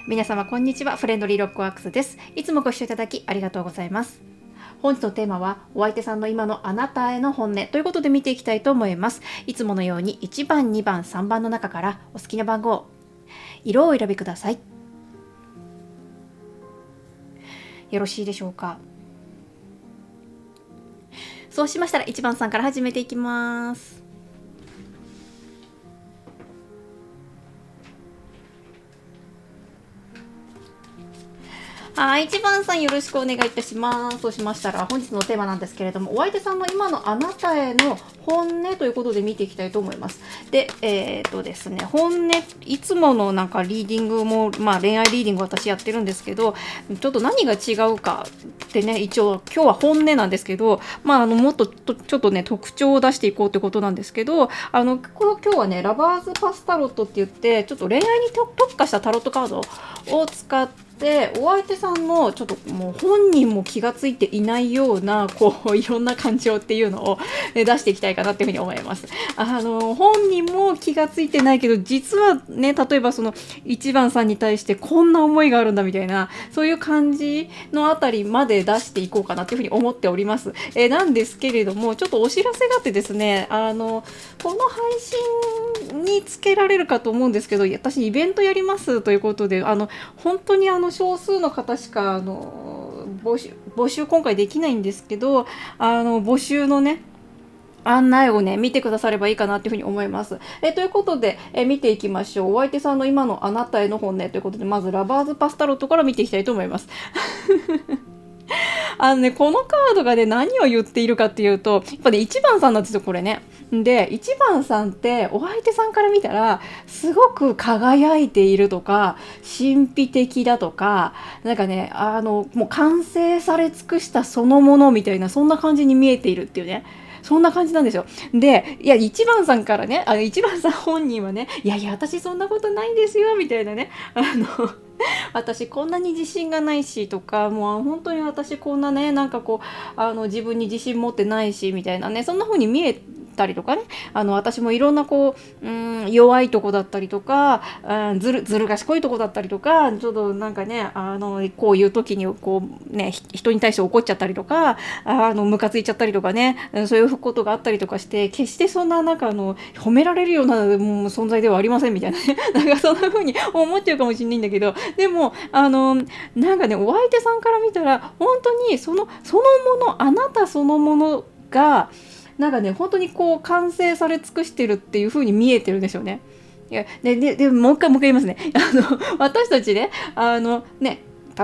皆様こんにちは。フレンドリーロックワークスです。いつもご視聴いただきありがとうございます。本日のテーマはお相手さんの今のあなたへの本音ということで見ていきたいと思います。いつものように1番、2番、3番の中からお好きな番号、色をお選びください。よろしいでしょうか。そうしましたら1番さんから始めていきます。はい、1番さんよろしくお願いいたします。そうしましたら本日のテーマなんですけれども、お相手さんの今のあなたへの本音ということで見ていきたいと思います。で、ですね、本音、いつものなんかリーディングも、恋愛リーディング私やってるんですけど、ちょっと何が違うかってね、一応今日は本音なんですけど、もっとちょっとね、特徴を出していこうってことなんですけど、今日はね、ラバーズパスタロットって言って、ちょっと恋愛に特化したタロットカードを使って、お相手さんのちょっともう本人も気がついていないようなこういろんな感情っていうのを出していきたいかなっていうふうに思います。本人も気がついてないけど実はね、例えばその1番さんに対してこんな思いがあるんだみたいな、そういう感じのあたりまで出していこうかなっていうふうに思っております。なんですけれども、ちょっとお知らせがあってですね、この配信につけられるかと思うんですけど、私イベントやりますということで、本当に少数の方しか募集今回できないんですけど、募集のね案内をね見てくださればいいかなというふうに思います。ということで、見ていきましょう。お相手さんの今のあなたへの本音ということで、まずラバーズパスタロットから見ていきたいと思います。このカードがね何を言っているかっていうと、やっぱね1番さんなんですよこれね。で1番さんってお相手さんから見たらすごく輝いているとか神秘的だとか、なんかねもう完成され尽くしたそのものみたいな、そんな感じに見えているっていうね、そんな感じなんですよ。で、いや、1番さんからね、1番さん本人はね、いやいや、私そんなことないんですよ、みたいなね、私こんなに自信がないしとか、もう本当に私こんなね、なんかこう自分に自信持ってないしみたいなね、そんな風に見えたりとかね、私もいろんなこう、弱いとこだったりとか、ずる賢いとこだったりとか、ちょっとなんかねこういう時にこうね人に対して怒っちゃったりとか、ムカついちゃったりとかね、そういうことがあったりとかして、決してそんななんか褒められるようなもう存在ではありませんみたいなねなんかそんな風に思っちゃうかもしれないんだけど、でもなんかねお相手さんから見たら本当にそのもの、あなたそのものがなんかね本当にこう完成され尽くしてるっていう風に見えてるんですよね。いやでもう一回言いますね。私たちね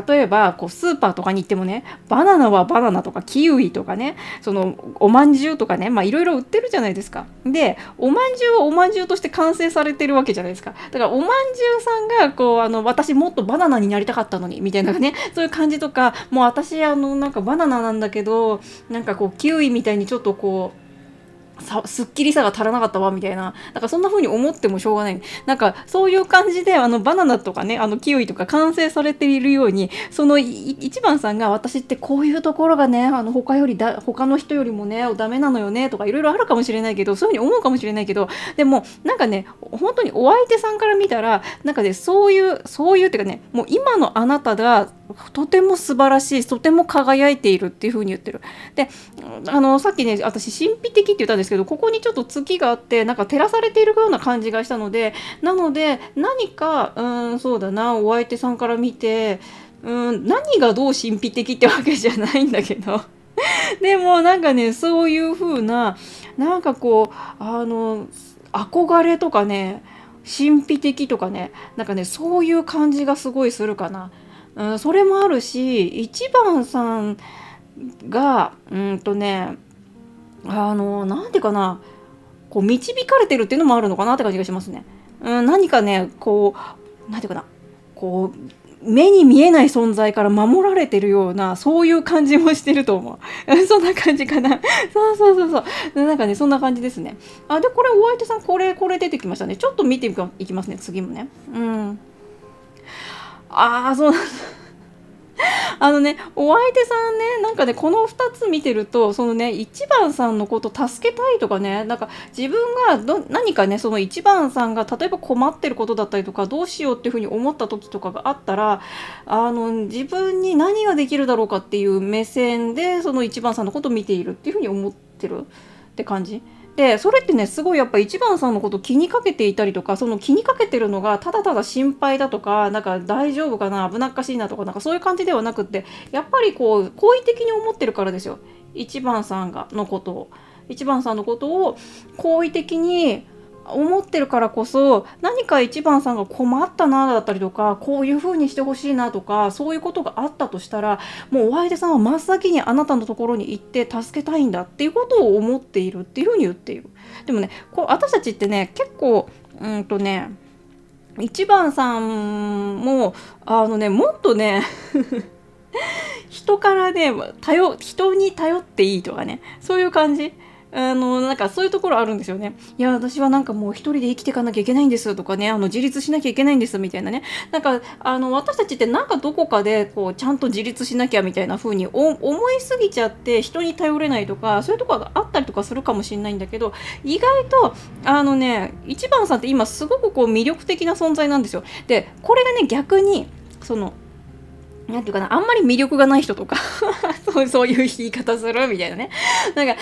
例えばこうスーパーとかに行ってもね、バナナはバナナとかキウイとかね、そのおまんじゅうとかね、いろいろ売ってるじゃないですか。でおまんじゅうはおまんじゅうとして完成されてるわけじゃないですか。だからおまんじゅうさんがこう私もっとバナナになりたかったのにみたいなね、そういう感じとか、もう私なんかバナナなんだけどなんかこうキウイみたいにちょっとこうすっきりさが足らなかったわみたいな、なんかそんな風に思ってもしょうがない。なんかそういう感じでバナナとかねキウイとか完成されているように、その一番さんが私ってこういうところがね他の人よりもねダメなのよねとかいろいろあるかもしれないけど、そういう風に思うかもしれないけど、でもなんかね本当にお相手さんから見たらなんかねそういうっていうかね、もう今のあなたがとても素晴らしい、とても輝いているっていう風に言ってる。でさっきね私神秘的って言ったんですけど、ここにちょっと月があってなんか照らされているような感じがしたので、なので何かそうだな、お相手さんから見て何がどう神秘的ってわけじゃないんだけどでもなんかねそういう風ななんかこう憧れとかね、神秘的とかね、なんかねそういう感じがすごいするかな。それもあるし、一番さんがなんていうかな、こう導かれてるっていうのもあるのかなって感じがしますね。何かねこうなんていうかな、こう目に見えない存在から守られてるような、そういう感じもしてると思う。そんな感じかな。そうなんかねそんな感じですね。でこれお相手さんこれ出てきましたね。ちょっと見ていきますね、次もね。そうなんです。お相手さんね、なんかね、この2つ見てると、そのね、一番さんのこと助けたいとかね、なんか自分が何かね、その一番さんが例えば困ってることだったりとか、どうしようっていうふうに思った時とかがあったら、自分に何ができるだろうかっていう目線で、その一番さんのことを見ているっていうふうに思ってるって感じ。で、それってね、すごいやっぱ一番さんのこと気にかけていたりとか、その気にかけてるのがただただ心配だとか、なんか大丈夫かな、危なっかしいなとか、なんかそういう感じではなくって、やっぱりこう、好意的に思ってるからですよ。一番さんが、のことを。一番さんのことを好意的に思ってるからこそ、何か一番さんが困ったなだったりとか、こういう風にしてほしいなとか、そういうことがあったとしたら、もうお相手さんは真っ先にあなたのところに行って助けたいんだっていうことを思っているっていう風に言っている。でもね、こう私たちってね、結構一番さんももっとね人からね人に頼っていいとかね、そういう感じ。なんかそういうところあるんですよね。いや、私はなんかもう一人で生きていかなきゃいけないんですとかね、自立しなきゃいけないんですみたいなね。なんか、私たちってなんかどこかで、こう、ちゃんと自立しなきゃみたいな風に思いすぎちゃって、人に頼れないとか、そういうところがあったりとかするかもしれないんだけど、意外と、一番さんって今すごくこう魅力的な存在なんですよ。で、これがね、逆に、なんていうかな、あんまり魅力がない人とかそういう言い方するみたいなね。なんか、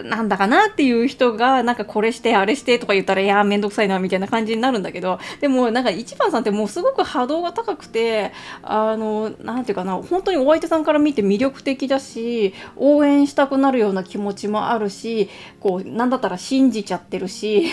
なんだかなっていう人が、なんかこれして、あれしてとか言ったら、いやーめんどくさいな、みたいな感じになるんだけど、でも、なんか一番さんってもうすごく波動が高くて、なんていうかな、本当にお相手さんから見て魅力的だし、応援したくなるような気持ちもあるし、こう、なんだったら信じちゃってるし、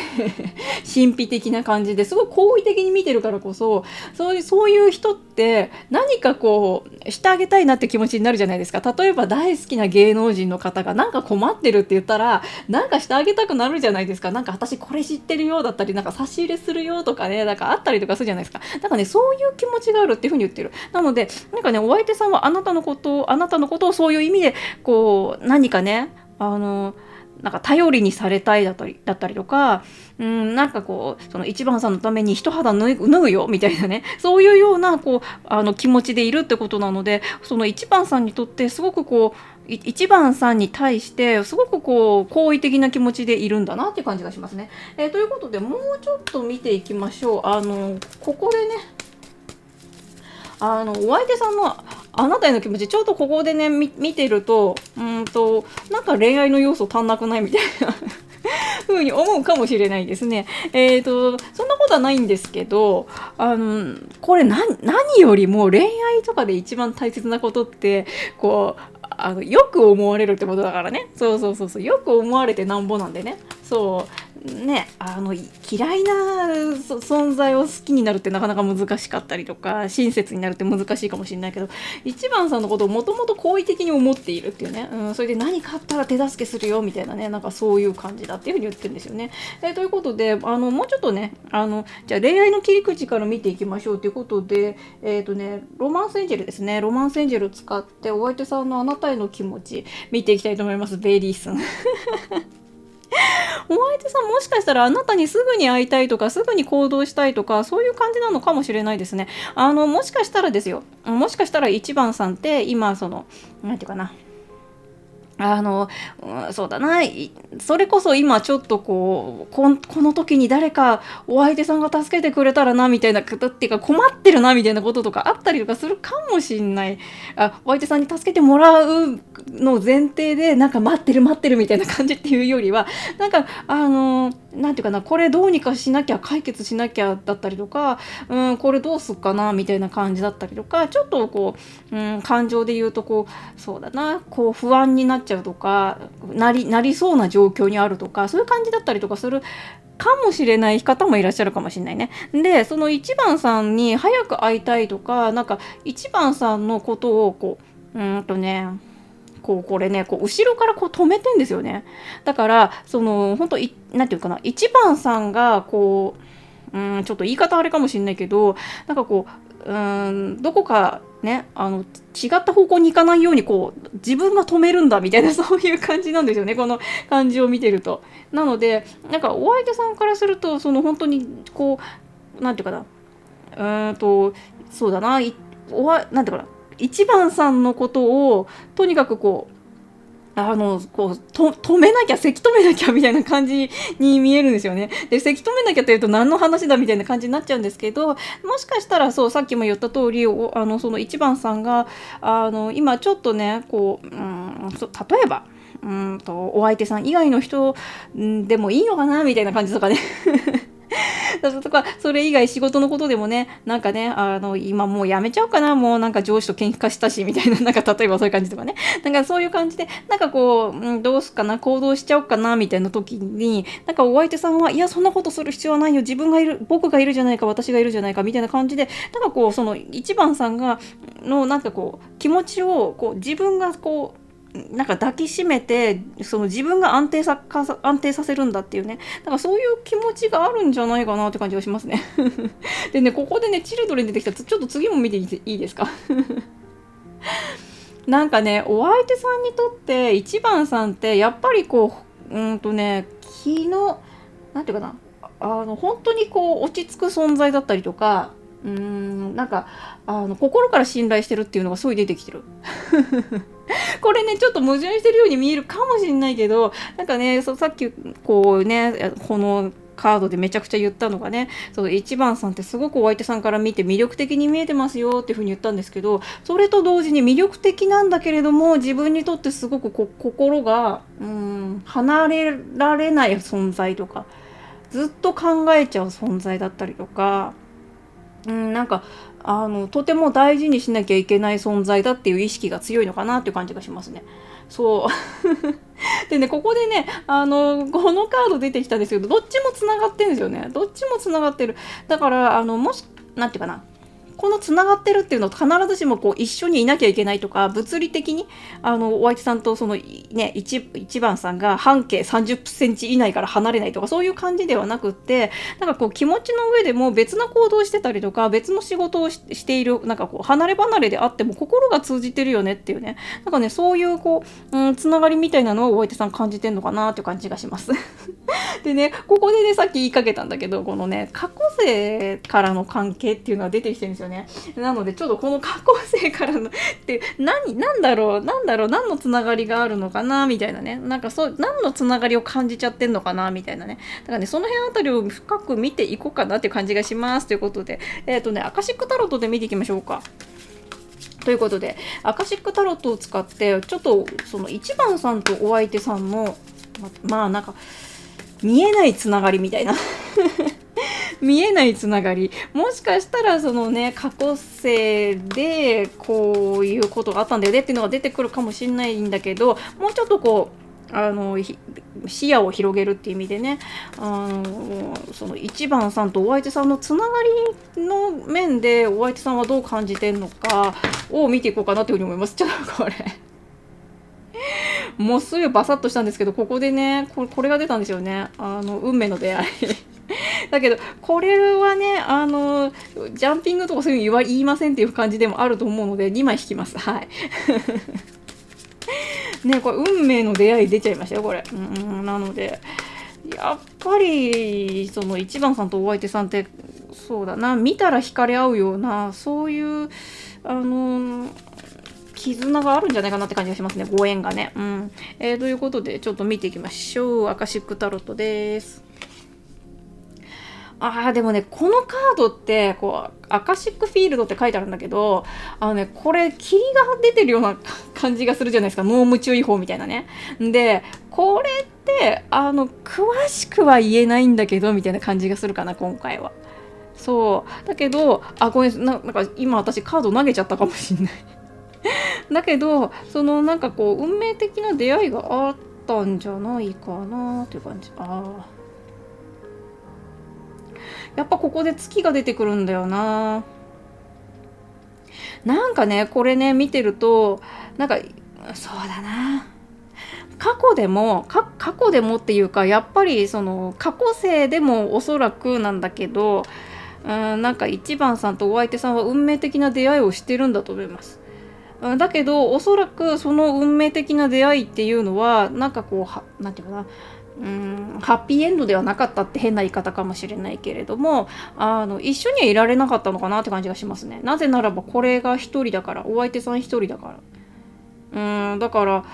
神秘的な感じですごい好意的に見てるからこそ、そういう人って何かこうしてあげたいなって気持ちになるじゃないですか。例えば大好きな芸能人の方がなんか困ってるって言ったら、なんかしてあげたくなるじゃないですか。なんか私これ知ってるよだったり、なんか差し入れするよとかね、なんかあったりとかするじゃないですか。だからね、そういう気持ちがあるっていうふうに言ってる。なので、なんかね、お相手さんはあなたのことをそういう意味で、こう、何かね、なんか頼りにされたいだったりとか、なんかこう、その一番さんのために一肌脱ぐよみたいなね、そういうようなこう気持ちでいるってことなので、その一番さんにとってすごくこう、一番さんに対してすごくこう好意的な気持ちでいるんだなっていう感じがしますね。ということで、もうちょっと見ていきましょう。ここでね、お相手さんのあなたへの気持ち、ちょっとここでね、見てると、なんか恋愛の要素足んなくないみたいな風に思うかもしれないですね。そんなことはないんですけど、これ何よりも恋愛とかで一番大切なことって、こう、よく思われるってことだからね。そうそうそうそう。よく思われてなんぼなんでね。そう。ね、嫌いな存在を好きになるってなかなか難しかったりとか、親切になるって難しいかもしれないけど、一番さんのことをもともと好意的に思っているっていうね。それで何かあったら手助けするよみたいなね。なんかそういう感じだっていうふうに言ってるんですよね。ということで、もうちょっとね、じゃあ恋愛の切り口から見ていきましょうということで、ロマンスエンジェルですね。ロマンスエンジェルを使ってお相手さんのあなたへの気持ち見ていきたいと思います。ベリースン。お相手さんもしかしたらあなたにすぐに会いたいとかすぐに行動したいとかそういう感じなのかもしれないですね。もしかしたらですよ。もしかしたら一番さんって今なんていうかな。そうだな、それこそ今ちょっとこの時に誰かお相手さんが助けてくれたらなみたいなことっていうか困ってるなみたいなこととかあったりとかするかもしんない。お相手さんに助けてもらうの前提でなんか待ってるみたいな感じっていうよりは、なんかなんていうかな、これどうにかしなきゃ解決しなきゃだったりとか、これどうすっかなみたいな感じだったりとか、ちょっとこう、感情で言うとそうだな、こう不安になっちゃうとかなりそうな状況にあるとか、そういう感じだったりとかするかもしれない方もいらっしゃるかもしれないね。で、その一番さんに早く会いたいとか、なんか一番さんのことをこれね、後ろから止めてんですよね。だから本当なんていうかな、一番さんがちょっと言い方あれかもしれないけど、なんかどこかね、違った方向に行かないように自分が止めるんだみたいな、そういう感じなんですよね、この感じを見てると。なので、なんかお相手さんからすると、本当になんていうかな、そうだな、なんていうかな、一番さんのことをとにかく止めなきゃ、せき止めなきゃみたいな感じに見えるんですよね。で、せき止めなきゃというと何の話だみたいな感じになっちゃうんですけど、もしかしたらそう、さっきも言った通り、その一番さんが、今ちょっとね、例えば、お相手さん以外の人でもいいのかなみたいな感じとかね。とか、それ以外仕事のことでもね、なんかね、今もうやめちゃおうかな、もうなんか上司と喧嘩したし、みたいな、なんか例えばそういう感じとかね。なんかそういう感じで、なんかどうすかな、行動しちゃおうかな、みたいな時に、なんかお相手さんは、いや、そんなことする必要はないよ、自分がいる、僕がいるじゃないか、私がいるじゃないか、みたいな感じで、なんかその一番さんが、なんか気持ちを、自分がなんか抱きしめてその自分が安定させるんだっていうね、だからそういう気持ちがあるんじゃないかなって感じがしますね。でね、ここでねチルドレン出てきた、ちょっと次も見ていいですか？なんかね、お相手さんにとって一番さんってやっぱり気のなんていうかな、本当に落ち着く存在だったりとか、なんか心から信頼してるっていうのがすごい出てきてる。これね、ちょっと矛盾してるように見えるかもしれないけど、なんかね、さっきこのカードでめちゃくちゃ言ったのがね、そう一番さんってすごくお相手さんから見て魅力的に見えてますよっていう風に言ったんですけど、それと同時に魅力的なんだけれども、自分にとってすごく心が離れられない存在とか、ずっと考えちゃう存在だったりとか、なんかとても大事にしなきゃいけない存在だっていう意識が強いのかなっていう感じがしますね。そうでね、ここでね、このカード出てきたんですけど、どっちもつながってるんですよね。どっちもつながってる。だからもしなんていうかな、このつながってるっていうのは必ずしも一緒にいなきゃいけないとか、物理的にお相手さんとそのね、一番さんが半径30センチ以内から離れないとか、そういう感じではなくって、なんか気持ちの上でも別な行動をしてたりとか、別の仕事をしている、なんか離れ離れであっても心が通じてるよねっていうね、なんかね、そういうつながりみたいなのをお相手さん感じてんのかなっていう感じがします。でね、ここでね、さっき言いかけたんだけど、このね、過去世からの関係っていうのが出てきてるんですよね。なので、ちょっとこの過去世からのってなんだろう、何のつながりがあるのかな、みたいなね。なんか何のつながりを感じちゃってんのかな、みたいなね。だからね、その辺あたりを深く見ていこうかなっていう感じがします。ということで、アカシックタロットで見ていきましょうか。ということで、アカシックタロットを使って、ちょっとその一番さんとお相手さんの、なんか、見えないつながりみたいな見えないつながり、もしかしたらそのね、過去世でこういうことがあったんだよねっていうのが出てくるかもしれないんだけど、もうちょっと視野を広げるっていう意味でね、その一番さんとお相手さんのつながりの面でお相手さんはどう感じてるのかを見ていこうかなというふうに思います。ちょっとこれもうすぐバサッとしたんですけど、ここでね、これが出たんですよね。運命の出会い。だけど、これはね、ジャンピングとかそういうの言いませんっていう感じでもあると思うので、2枚引きます。はい。ね、これ、運命の出会い出ちゃいましたよ、これ。なので、やっぱり、その一番さんとお相手さんって、そうだな、見たら惹かれ合うような、そういう、絆があるんじゃないかなって感じがしますね。ご縁がね。ということで、ちょっと見ていきましょう。アカシックタロットです。でもね、このカードって、アカシックフィールドって書いてあるんだけど、これ、霧が出てるような感じがするじゃないですか。濃霧注意報みたいなね。で、これって、詳しくは言えないんだけど、みたいな感じがするかな、今回は。そう。だけど、ごめん、なんか今私カード投げちゃったかもしんない。だけど、なんか運命的な出会いがあったんじゃないかなっていう感じ。やっぱここで月が出てくるんだよな。なんかね、これね、見てると、なんか、そうだな。過去でもっていうか、やっぱり過去世でもおそらくなんだけど、なんか一番さんとお相手さんは運命的な出会いをしてるんだと思います。だけど、おそらくその運命的な出会いっていうのは、なんかなんていうかな、ハッピーエンドではなかったって変な言い方かもしれないけれども、一緒にはいられなかったのかなって感じがしますね。なぜならばこれが一人だから、お相手さん一人だから。だから、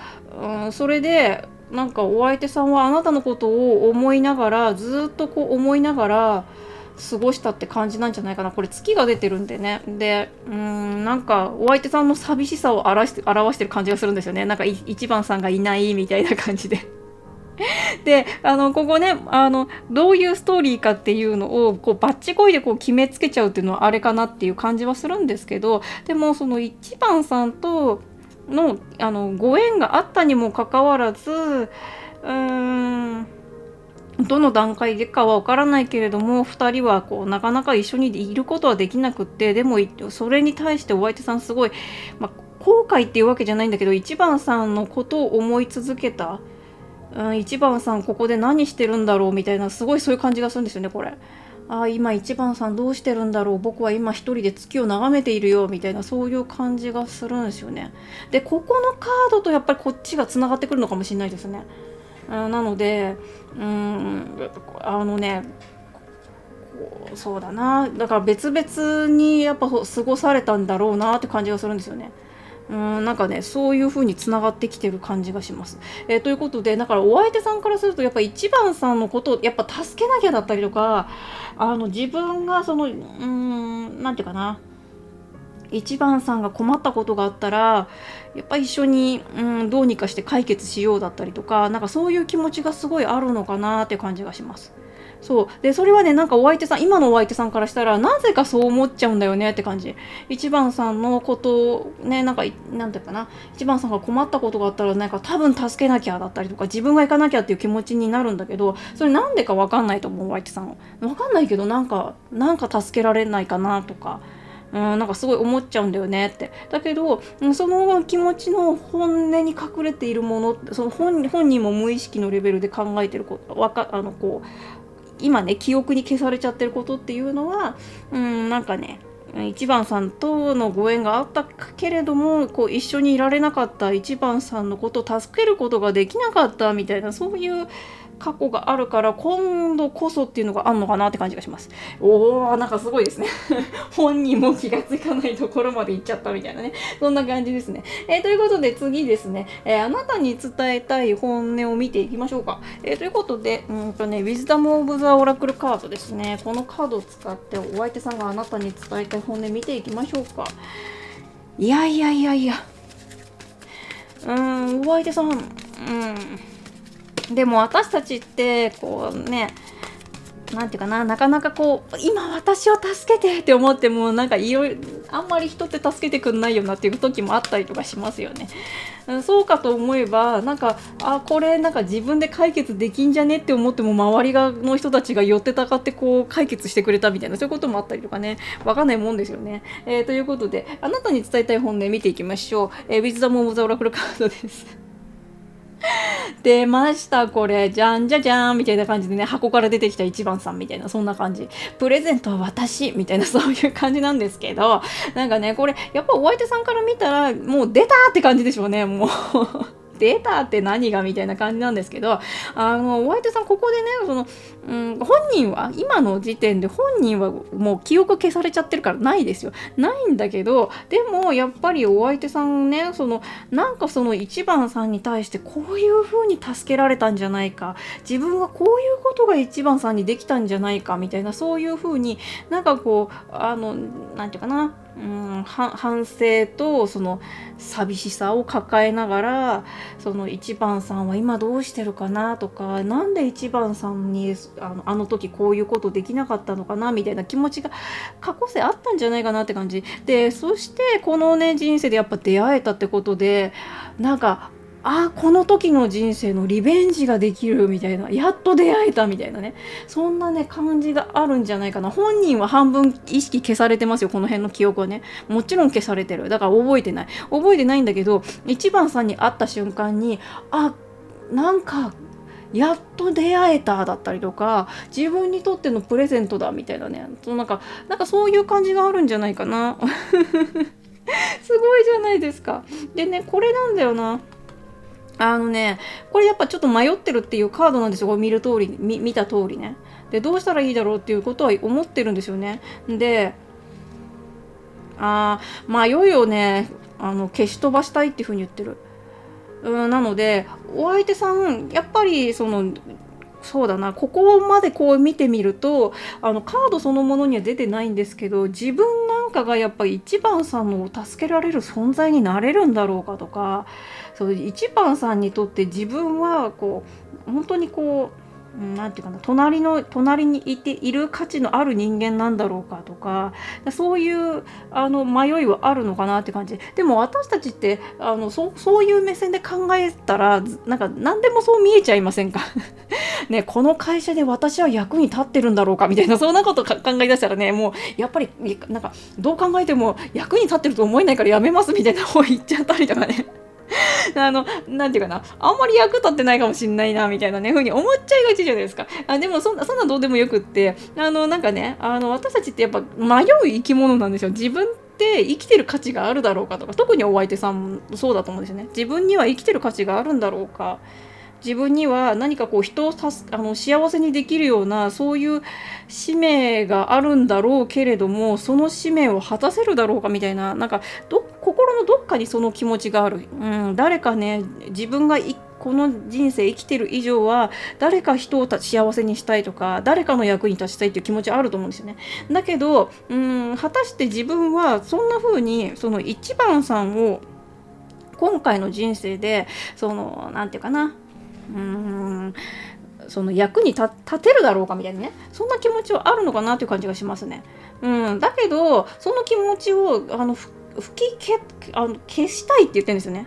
それでなんかお相手さんはあなたのことを思いながら、ずっとこう思いながら過ごしたって感じなんじゃないかな。これ月が出てるんでね。で、なんかお相手さんの寂しさを表してる感じがするんですよね。なんか一番さんがいないみたいな感じで。で、ここね、どういうストーリーかっていうのを、こう、バッチコイでこう決めつけちゃうっていうのはあれかなっていう感じはするんですけど、でも、その一番さんとの、ご縁があったにもかかわらず、どの段階でかは分からないけれども、2人はこうなかなか一緒にいることはできなくって、でもそれに対してお相手さんすごい、後悔っていうわけじゃないんだけど、一番さんのことを思い続けた。一番さんここで何してるんだろうみたいな、すごいそういう感じがするんですよね、これ。今一番さんどうしてるんだろう、僕は今一人で月を眺めているよみたいな、そういう感じがするんですよね。で、ここのカードとやっぱりこっちがつながってくるのかもしれないですね。なので、そうだな、だから別々にやっぱ過ごされたんだろうなって感じがするんですよね。なんかね、そういう風につながってきてる感じがします。ということで、だからお相手さんからすると、やっぱ一番さんのことをやっぱ助けなきゃだったりとか、自分がその、なんていうかな、一番さんが困ったことがあったら、やっぱ一緒に、どうにかして解決しようだったりとか、なんかそういう気持ちがすごいあるのかなって感じがします。そうで、それはね、なんかお相手さん、今のお相手さんからしたらなぜかそう思っちゃうんだよねって感じ。一番さんのことをね、なんかなんていうかな、一番さんが困ったことがあったら、なんか多分助けなきゃだったりとか、自分が行かなきゃっていう気持ちになるんだけど、それなんでかわかんないと思う。お相手さんわかんないけど、なんか助けられないかなとか、なんかすごい思っちゃうんだよねって。だけど、その気持ちの本音に隠れているもの、その本人も無意識のレベルで考えてること、こう今ね、記憶に消されちゃってることっていうのは、なんかね、一番さんとのご縁があったけれども、こう一緒にいられなかった一番さんのことを助けることができなかったみたいな、そういう過去があるから、今度こそっていうのがあるのかなって感じがします。なんかすごいですね。本人も気がつかないところまで行っちゃったみたいなね。そんな感じですね。ということで次ですね、あなたに伝えたい本音を見ていきましょうか。ということで、ウィズダム・オブ・ザ・オラクルカードですね。このカードを使ってお相手さんがあなたに伝えたい本音見ていきましょうか。いや、お相手さん、でも私たちってこうね、なんていうかな、なかなかこう今私を助けてって思っても、なんかあんまり人って助けてくんないよなっていう時もあったりとかしますよね。そうかと思えば、なんかこれなんか自分で解決できんじゃねって思っても、周りの人たちが寄ってたかってこう解決してくれたみたいな、そういうこともあったりとかね、わかんないもんですよね。ということで、あなたに伝えたい本音見ていきましょう。ウィズダム・オブ・ザ・オラクルカードです。出ました、これ。じゃんじゃじゃんみたいな感じでね、箱から出てきた一番さんみたいな、そんな感じ。プレゼントは私みたいな、そういう感じなんですけど、なんかね、これ、やっぱお相手さんから見たら、もう出たって感じでしょうね、もう。出たって何がみたいな感じなんですけど、お相手さんここでね、本人は今の時点で本人はもう記憶消されちゃってるからないですよ。ないんだけど、でもやっぱりお相手さんね、なんかその一番さんに対してこういう風に助けられたんじゃないか、自分はこういうことが一番さんにできたんじゃないかみたいな、そういう風になんかこうなんていうかな、反省とその寂しさを抱えながら、その一番さんは今どうしてるかなとか、なんで一番さんにあの時こういうことできなかったのかなみたいな気持ちが過去世あったんじゃないかなって感じで、そしてこのね人生でやっぱ出会えたってことで、なんかこの時の人生のリベンジができるみたいな、やっと出会えたみたいなね、そんなね感じがあるんじゃないかな。本人は半分意識消されてますよ、この辺の記憶はね。もちろん消されてる。だから覚えてないんだけど、一番さんに会った瞬間に、なんかやっと出会えただったりとか、自分にとってのプレゼントだみたいなね、なんかそういう感じがあるんじゃないかな。すごいじゃないですか。でね、これなんだよな。これやっぱちょっと迷ってるっていうカードなんですよ。これ見る通り、見た通りね。で、どうしたらいいだろうっていうことは思ってるんですよね。で、迷いをね、消し飛ばしたいっていうふうに言ってる。なので、お相手さん、やっぱりそうだな、ここまでこう見てみると、カードそのものには出てないんですけど、自分なんかがやっぱり一番さんの助けられる存在になれるんだろうかとか、そう一番さんにとって自分はこう本当にこうなんていうかな、隣にいる価値のある人間なんだろうかとか、そういう迷いはあるのかなって感じで。も私たちってそういう目線で考えたら、なんか何でもそう見えちゃいませんかね、この会社で私は役に立ってるんだろうかみたいな、そんなこと考え出したらね、もうやっぱりなんかどう考えても役に立ってると思えないからやめますみたいな方言っちゃったりとかねなんていうかな、あんまり役立ってないかもしんないな、みたいなね、風に思っちゃいがちじゃないですか。でもそんなどうでもよくって、なんかね、私たちってやっぱ迷う生き物なんですよ。自分って生きてる価値があるだろうかとか、特にお相手さんもそうだと思うんですよね。自分には生きてる価値があるんだろうか。自分には何かこう人を幸せにできるようなそういう使命があるんだろうけれども、その使命を果たせるだろうかみたいな、なんか心のどっかにその気持ちがある、誰かね、自分がこの人生生きてる以上は誰か人を幸せにしたいとか、誰かの役に立ちたいっていう気持ちあると思うんですよね。だけど果たして自分はそんな風にその一番さんを今回の人生でなんていうかな、その役に立てるだろうかみたいなね、そんな気持ちはあるのかなという感じがしますね。だけどその気持ちを消したいって言ってるんですよね。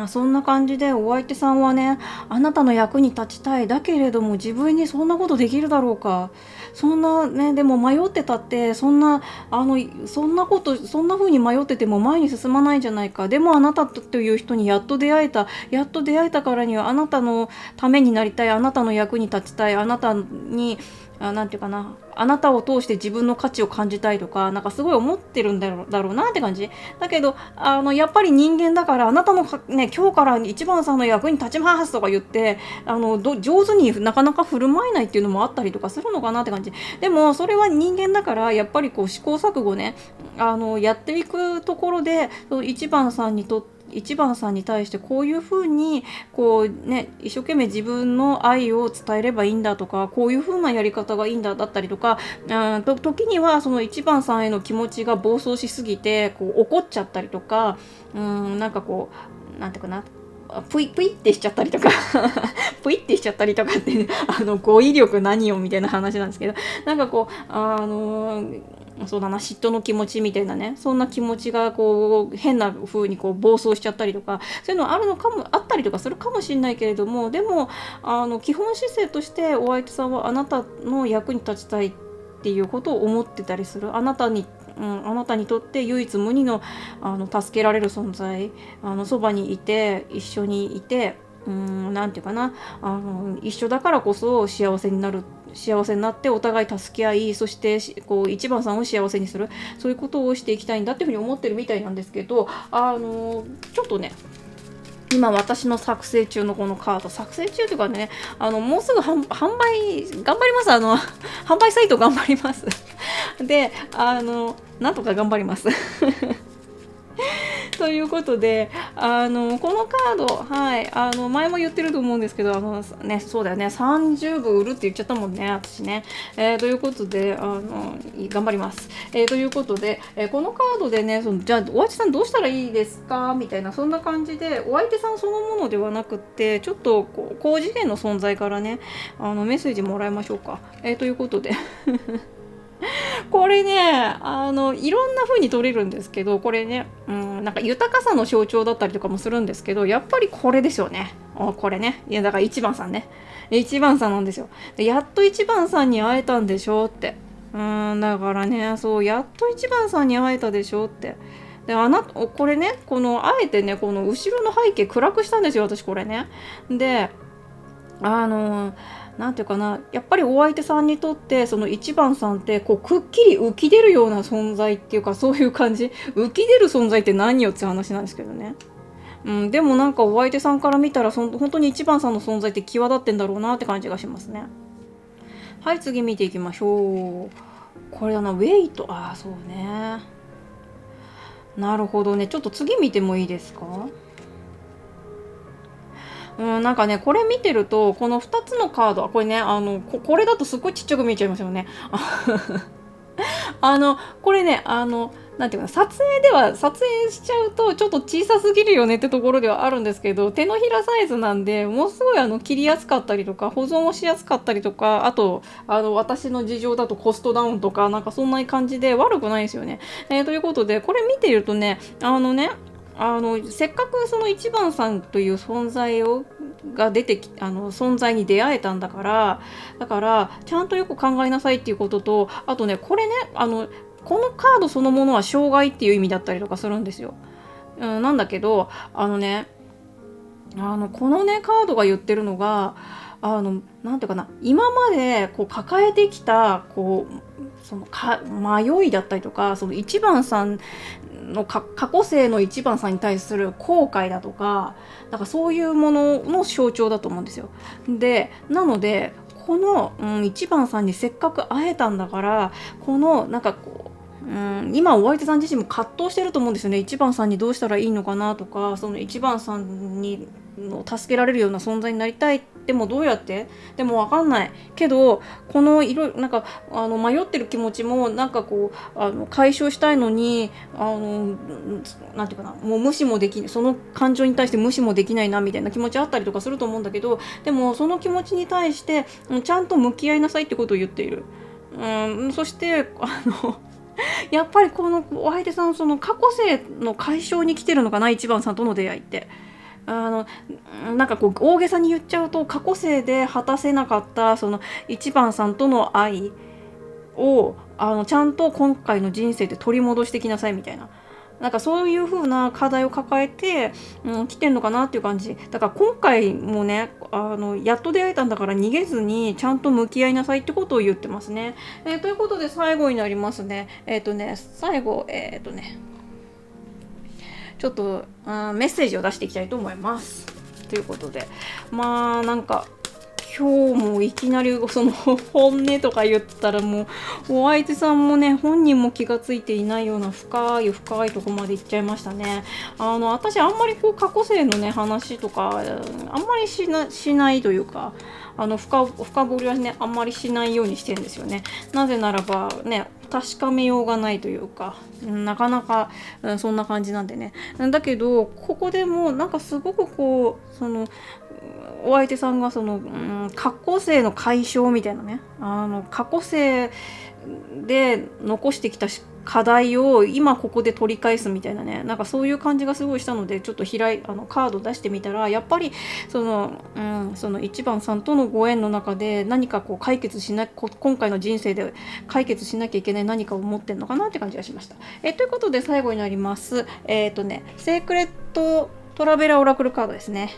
そんな感じでお相手さんはね、あなたの役に立ちたい。だけれども自分にそんなことできるだろうか。そんなね、でも迷ってたって、そんな風に迷ってても前に進まないじゃないか。でもあなたという人にやっと出会えたからには、あなたのためになりたい。あなたの役に立ちたい。あなたになんていうかな、あなたを通して自分の価値を感じたいとか、なんかすごい思ってるんだろうなって感じ。だけどやっぱり人間だから、あなたのね、今日から一番さんの役に立ちますとか言って上手になかなか振る舞えないっていうのもあったりとかするのかなって感じ。でもそれは人間だから、やっぱりこう試行錯誤ね、やっていくところで、一番さんに対してこういう風にこうね、一生懸命自分の愛を伝えればいいんだとか、こういう風なやり方がいいんだだったりとか、時にはその一番さんへの気持ちが暴走しすぎてこう怒っちゃったりとか、なんかこうなんていうかな、プイってしちゃったりとかプイってしちゃったりとかって、ね、語彙力何よみたいな話なんですけど、なんかこうそうだな、嫉妬の気持ちみたいなね、そんな気持ちがこう変な風にこう暴走しちゃったりとか、そういうのあったりとかするかもしれないけれども、でも基本姿勢としてお相手さんはあなたの役に立ちたいっていうことを思ってたりする。あなたにとって唯一無二の助けられる存在、そばにいて一緒にいて、なんていうかな、一緒だからこそ幸せになってお互い助け合い、そしてこう一番さんを幸せにする、そういうことをしていきたいんだっていうふうに思ってるみたいなんですけど、ちょっとね、今私の作成中のこのカード、作成中というかね、もうすぐ販売頑張ります。販売サイト頑張りますで、なんとか頑張りますということで、このカード、はい、前も言ってると思うんですけど、そうだよね、30部売るって言っちゃったもんね、私ね。ということで、頑張ります。ということで、このカードでね、じゃあ、お相手さんどうしたらいいですかみたいな、そんな感じで、お相手さんそのものではなくって、ちょっと高次元の存在からね、メッセージもらいましょうか。ということで。これね、いろんな風に取れるんですけど、これね、なんか豊かさの象徴だったりとかもするんですけど、やっぱりこれですよね。これね。いや、だから一番さんね。一番さんなんですよ。でやっと一番さんに会えたんでしょって。だからね、そう、やっと一番さんに会えたでしょって。で、これね、あえてね、この後ろの背景暗くしたんですよ、私これね。で、なんていうかな、やっぱりお相手さんにとってその一番さんってこうくっきり浮き出るような存在っていうか、そういう感じ。浮き出る存在って何よって話なんですけどね。うん、でもなんかお相手さんから見たら本当に1番さんの存在って際立ってんだろうなって感じがしますね。はい、次見ていきましょう。これだな、ウェイト。ああ、そうね。なるほどね。ちょっと次見てもいいですか？なんかね、これ見てると、この2つのカードは、これね、これだとすっごいちっちゃく見えちゃいますよね。これね、なんていうかな、撮影しちゃうとちょっと小さすぎるよねってところではあるんですけど、手のひらサイズなんで、ものすごい切りやすかったりとか、保存もしやすかったりとか、あと、私の事情だとコストダウンとか、なんかそんな感じで悪くないですよね。ということで、これ見てるとね、せっかくその一番さんという存在が出てき存在に出会えたんだからちゃんとよく考えなさいっていうことと、あとねこれねこのカードそのものは障害っていう意味だったりとかするんですよ。なんだけどこのねカードが言ってるのがなんていうかな、今までこう抱えてきた迷いだったりとか、その一番さんの過去世の一番さんに対する後悔だとか、なんかそういうものの象徴だと思うんですよ。でなのでこの、一番さんにせっかく会えたんだから、このなんか今お相手さん自身も葛藤してると思うんですよね。一番さんにどうしたらいいのかなとか、その一番さんに助けられるような存在になりたい、でもどうやって、でも分かんないけど、このなんか迷ってる気持ちもなんかこう解消したいのになんていうかな、もう無視もできない、その感情に対して無視もできないなみたいな気持ちあったりとかすると思うんだけど、でもその気持ちに対してちゃんと向き合いなさいってことを言っている。そしてやっぱりこのお相手さん、その過去世の解消に来てるのかな、一番さんとの出会いって。なんかこう大げさに言っちゃうと、過去世で果たせなかったその一番さんとの愛をちゃんと今回の人生で取り戻してきなさいみたいな、なんかそういう風な課題を抱えて、来てんのかなっていう感じだから、今回もねやっと出会えたんだから逃げずにちゃんと向き合いなさいってことを言ってますね。ということで最後になりますね。最後ちょっとメッセージを出していきたいと思います。ということで、まあなんか今日もいきなりその本音とか言ったら、もうお相手さんもね本人も気がついていないような深いとこまで行っちゃいましたね。私あんまりこう過去世のね話とかあんまりしないというか、深掘りはねあんまりしないようにしてるんですよね。なぜならばね、確かめようがないというか、なかなか、そんな感じなんでね。だけどここでもなんかすごくこうお相手さんが過去世の解消みたいなね、過去世で残してきた課題を今ここで取り返すみたいなね、なんかそういう感じがすごいしたので、ちょっとカード出してみたら、やっぱりその一番さんとのご縁の中で何かこう今回の人生で解決しなきゃいけない何かを持ってんのかなって感じがしました。ということで最後になります。セークレットトラベラーオラクルカードですね。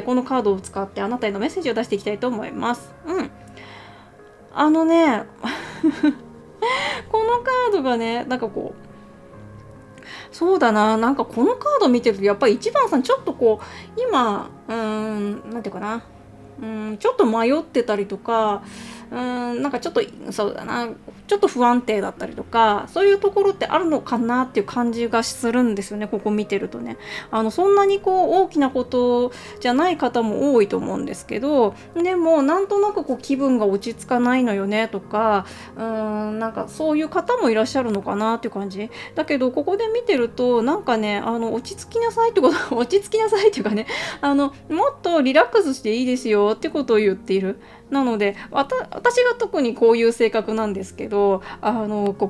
このカードを使ってあなたへのメッセージを出していきたいと思います。このカードがね、なんかこう、そうだな、なんかこのカード見てるとやっぱり一番さんちょっとこう今なんていうかな、ちょっと迷ってたりとか、なんかちょっとそうだな、ちょっと不安定だったりとか、そういうところってあるのかなっていう感じがするんですよね。ここ見てるとね、そんなにこう大きなことじゃない方も多いと思うんですけど、でもなんとなくこう気分が落ち着かないのよねとか、なんかそういう方もいらっしゃるのかなっていう感じだけど、ここで見てるとなんかね、落ち着きなさいってこと落ち着きなさいっていうかね、もっとリラックスしていいですよってことを言っている。なので私が特にこういう性格なんですけど、こう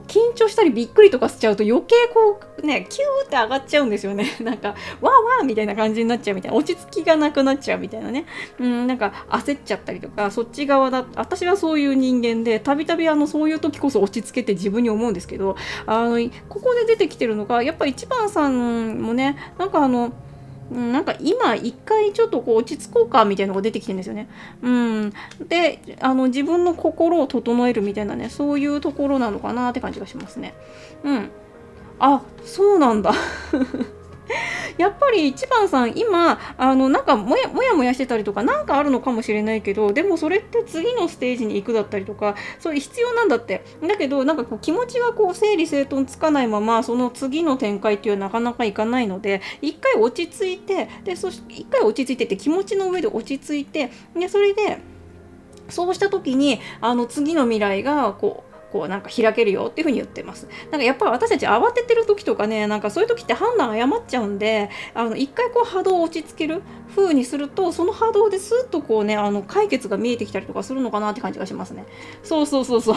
緊張したりびっくりとかしちゃうと余計こうねキューって上がっちゃうんですよね。なんかわーわーみたいな感じになっちゃうみたいな、落ち着きがなくなっちゃうみたいなね。なんか焦っちゃったりとか、そっち側だ、私はそういう人間で、たびたびそういう時こそ落ち着けて自分に思うんですけど、ここで出てきてるのがやっぱり一番さんもね、なんかなんか今一回ちょっとこう落ち着こうかみたいなのが出てきてるんですよね。で自分の心を整えるみたいなね、そういうところなのかなって感じがしますね。あ、そうなんだ。やっぱり一番さん今なんかもやもやしてたりとかなんかあるのかもしれないけど、でもそれって次のステージに行くだったりとかそういう必要なんだって。だけどなんかこう気持ちがこう整理整頓つかないままその次の展開っていうのはなかなかいかないので、一回落ち着いて、でそして一回落ち着いてって気持ちの上で落ち着いて、でそれでそうした時に次の未来がこうなんか開けるよっていう風に言ってます。なんかやっぱり私たち慌ててる時とかね、なんかそういう時って判断誤っちゃうんで、一回こう波動を落ち着ける風にすると、その波動でスーッとこうね、解決が見えてきたりとかするのかなって感じがしますね。そうそうそうそう。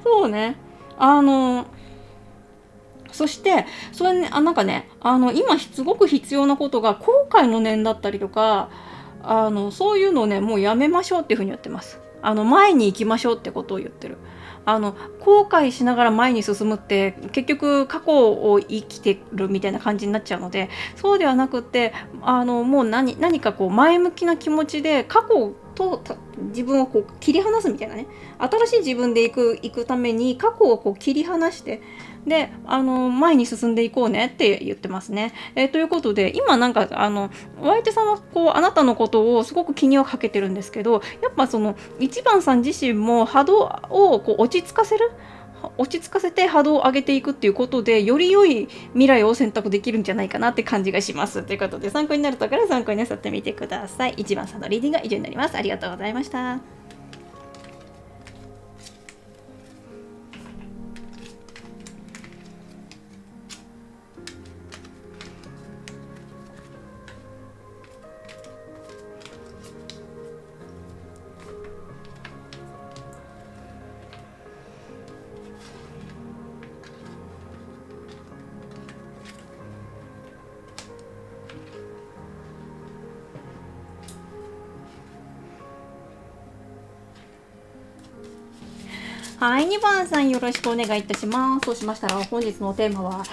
そうね。あのそしてそれね、なんかね、今すごく必要なことが後悔の念だったりとか、そういうのをねもうやめましょうっていうふうに言ってます。前に行きましょうってことを言ってる。後悔しながら前に進むって結局過去を生きてるみたいな感じになっちゃうので、そうではなくって、もう何かこう前向きな気持ちで過去と自分をこう切り離すみたいなね、新しい自分で行くために過去をこう切り離して、で前に進んでいこうねって言ってますね。ということで今なんかお相手さんはこうあなたのことをすごく気にはかけてるんですけど、やっぱその一番さん自身も波動をこう落ち着かせて波動を上げていくっていうことで、より良い未来を選択できるんじゃないかなって感じがします。ということで参考になるところから参考になさってみてください。一番さんのリーディングは以上になります。ありがとうございました。はい、2番さんよろしくお願いいたします。そうしましたら本日のテーマは、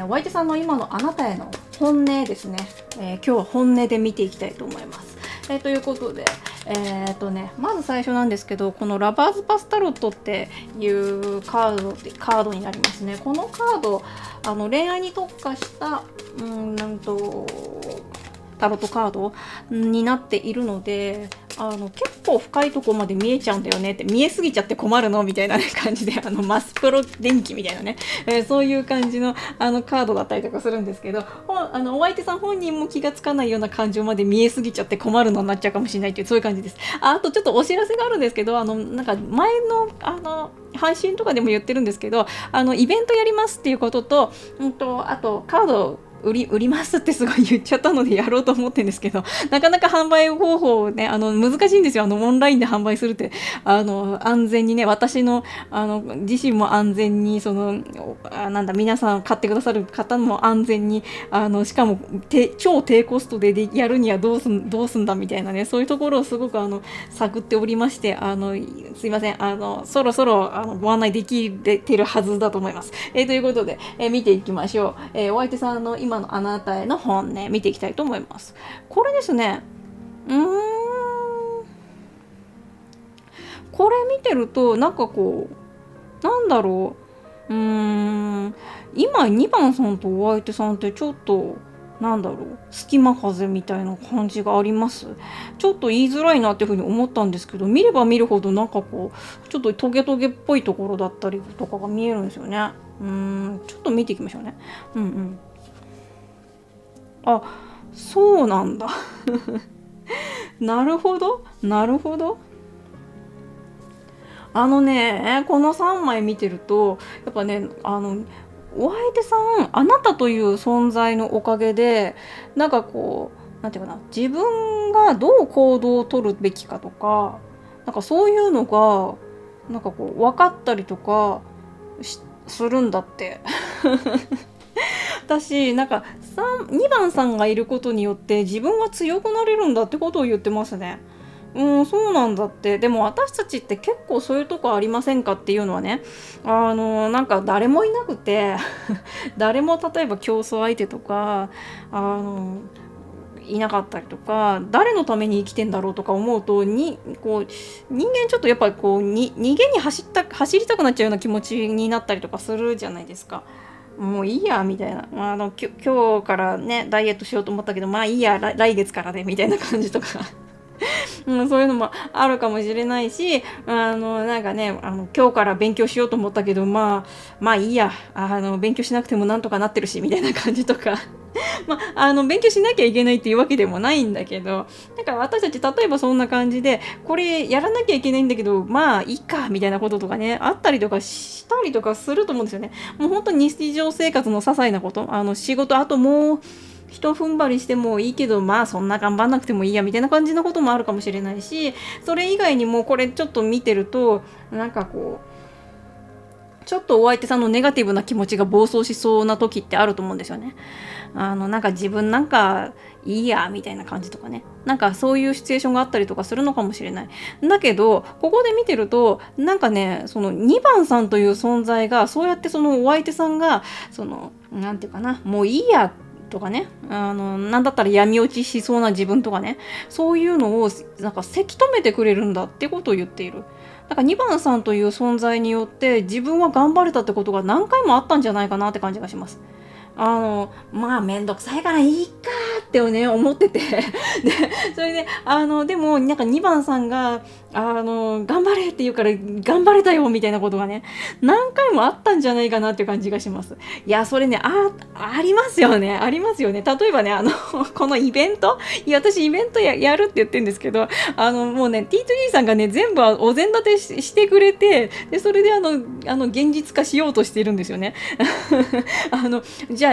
お相手さんの今のあなたへの本音ですね。今日は本音で見ていきたいと思います。ということで、まず最初なんですけど、このラバーズパスタロットっていうカードになりますね。このカード、恋愛に特化したタロットカードになっているので、結構深いとこまで見えちゃうんだよねって、見えすぎちゃって困るのみたいな、ね、感じでマスプロ電気みたいなね、そういう感じのカードだったりとかするんですけど、お相手さん本人も気がつかないような感情まで見えすぎちゃって困るのになっちゃうかもしれないっていう、そういう感じです。あとちょっとお知らせがあるんですけど、なんか前の配信とかでも言ってるんですけど、イベントやりますっていうことと、あとカード売りますってすごい言っちゃったのでやろうと思ってるんですけど、なかなか販売方法ね、難しいんですよ。オンラインで販売するって、安全にね、私の、自身も安全に、皆さん買ってくださる方も安全に、しかも、超低コストでやるにはどうすんだみたいなね、そういうところをすごく、探っておりまして、すいません、そろそろ、ご案内できてるはずだと思います。ということで、見ていきましょう。お相手さんの今のあなたへの本音見ていきたいと思います。これですね、これ見てるとなんかこうなんだろう、今2番さんとお相手さんってちょっとなんだろう、隙間風みたいな感じがあります。ちょっと言いづらいなっていうふうに思ったんですけど、見れば見るほどなんかこうちょっとトゲトゲっぽいところだったりとかが見えるんですよね。ちょっと見ていきましょうね。あ、そうなんだ。なるほど、なるほど。この3枚見てると、やっぱね、お相手さん、あなたという存在のおかげで、なんかこう、なんていうかな、自分がどう行動をとるべきかとか、なんかそういうのが、なんかこう、分かったりとかするんだって。私なんか2番さんがいることによって自分が強くなれるんだってことを言ってますね。そうなんだって。でも私たちって結構そういうとこありませんかっていうのはね、なんか誰もいなくて誰も例えば競争相手とかいなかったりとか、誰のために生きてんだろうとか思うとこう人間ちょっとやっぱりこう逃げに走りたくなっちゃうような気持ちになったりとかするじゃないですか。もういいやみたいな、今日からねダイエットしようと思ったけど、まあいいや、来月からねみたいな感じとかそういうのもあるかもしれないし、なんかね、今日から勉強しようと思ったけど、まあいいや、勉強しなくてもなんとかなってるしみたいな感じとか勉強しなきゃいけないっていうわけでもないんだけど、だから私たち例えばそんな感じで、これやらなきゃいけないんだけど、まあいいかみたいなこととかね、あったりとかしたりとかすると思うんですよね。もう本当に日常生活の些細なこと、仕事、あともう一踏ん張りしてもいいけど、まあそんな頑張んなくてもいいやみたいな感じのこともあるかもしれないし、それ以外にもこれちょっと見てると、なんかこうちょっとお相手さんのネガティブな気持ちが暴走しそうな時ってあると思うんですよね。なんか自分なんかいいやみたいな感じとかね、なんかそういうシチュエーションがあったりとかするのかもしれない。だけどここで見てると、なんかね、その2番さんという存在がそうやってそのお相手さんがなんていうかな、もういいやとかね、なんだったら闇落ちしそうな自分とかね、そういうのをなんかせき止めてくれるんだってことを言っている。だから2番さんという存在によって自分は頑張れたってことが何回もあったんじゃないかなって感じがします。まあめんどくさいからいいかってね思っててでそれででもなんか2番さんが頑張れって言うから頑張れたよみたいなことがね何回もあったんじゃないかなっていう感じがします。いやそれね、ありますよね、ありますよね。例えばねこのイベント、いや私イベントやるって言ってるんですけど、もうね T2D さんがね全部お膳立てしてくれて、でそれで現実化しようとしているんですよね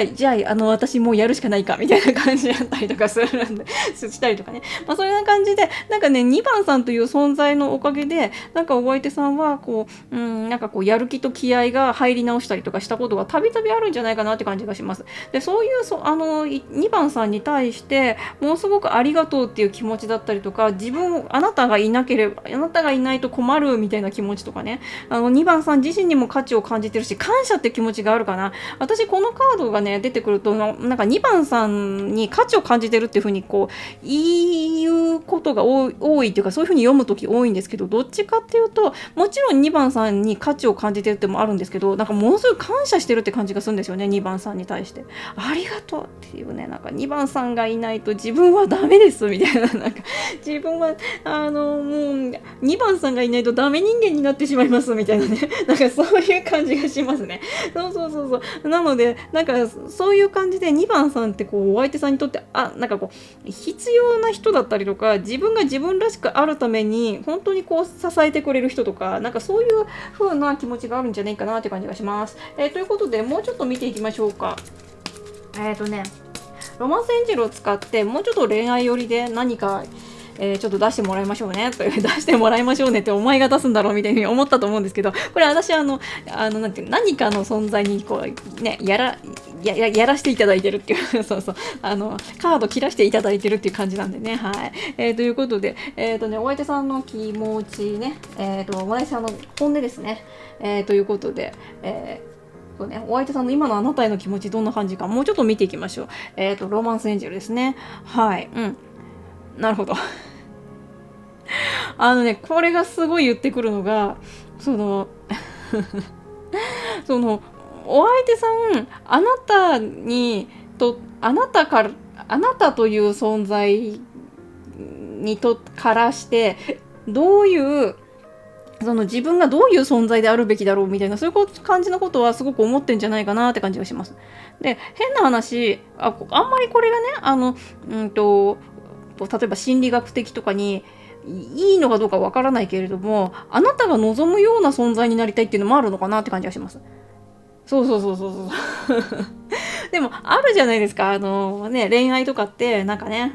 じゃあ私もうやるしかないかみたいな感じだったりとかするんでしたりとかね、そういう感じでなんかね2番さんという存在のおかげでなんかお相手さんはこうなんかこうやる気と気合が入り直したりとかしたことがたびたびあるんじゃないかなって感じがします。でそういう2番さんに対してものすごくありがとうっていう気持ちだったりとか、あなたがいなければ、あなたがいないと困るみたいな気持ちとかね、2番さん自身にも価値を感じてるし感謝って気持ちがあるかな。私このカードがね出てくるとなんか2番さんに価値を感じてるっていう風にこう言うことが多いっていうか、そういう風に読む時多いんですけど、どっちかっていうともちろん2番さんに価値を感じてるってもあるんですけど、なんかものすごい感謝してるって感じがするんですよね。2番さんに対してありがとうっていうね、なんか2番さんがいないと自分はダメですみたいな、なんか自分はもう2番さんがいないとダメ人間になってしまいますみたいなね、なんかそういう感じがしますね。そうなのでなんかそういう感じで2番さんってこうお相手さんにとってなんかこう必要な人だったりとか、自分が自分らしくあるために本当にこう支えてくれる人とか、なんかそういう風な気持ちがあるんじゃないかなって感じがします。ということでもうちょっと見ていきましょうか。ロマンスエンジェルを使ってもうちょっと恋愛寄りで何かちょっと出してもらいましょうねという出してもらいましょうねってお前が出すんだろうみたいに思ったと思うんですけど、これ私なんていう何かの存在にこうねやらせていただいてるっていうそうカード切らしていただいてるっていう感じなんでね。はい、ということでお相手さんの気持ちね、お相手さんの本音ですね、ということでそうね、お相手さんの今のあなたへの気持ちどんな感じかもうちょっと見ていきましょう。ロマンスエンジェルですね。はい、なるほどこれがすごい言ってくるのがそのお相手さん、あなたという存在からしてどういう自分がどういう存在であるべきだろうみたいな、そういう感じのことはすごく思ってんじゃないかなって感じがします。で変な話、あんまりこれがね例えば心理学的とかにいいのかどうかわからないけれども、あなたが望むような存在になりたいっていうのもあるのかなって感じがします。そうでもあるじゃないですか、恋愛とかってなんかね、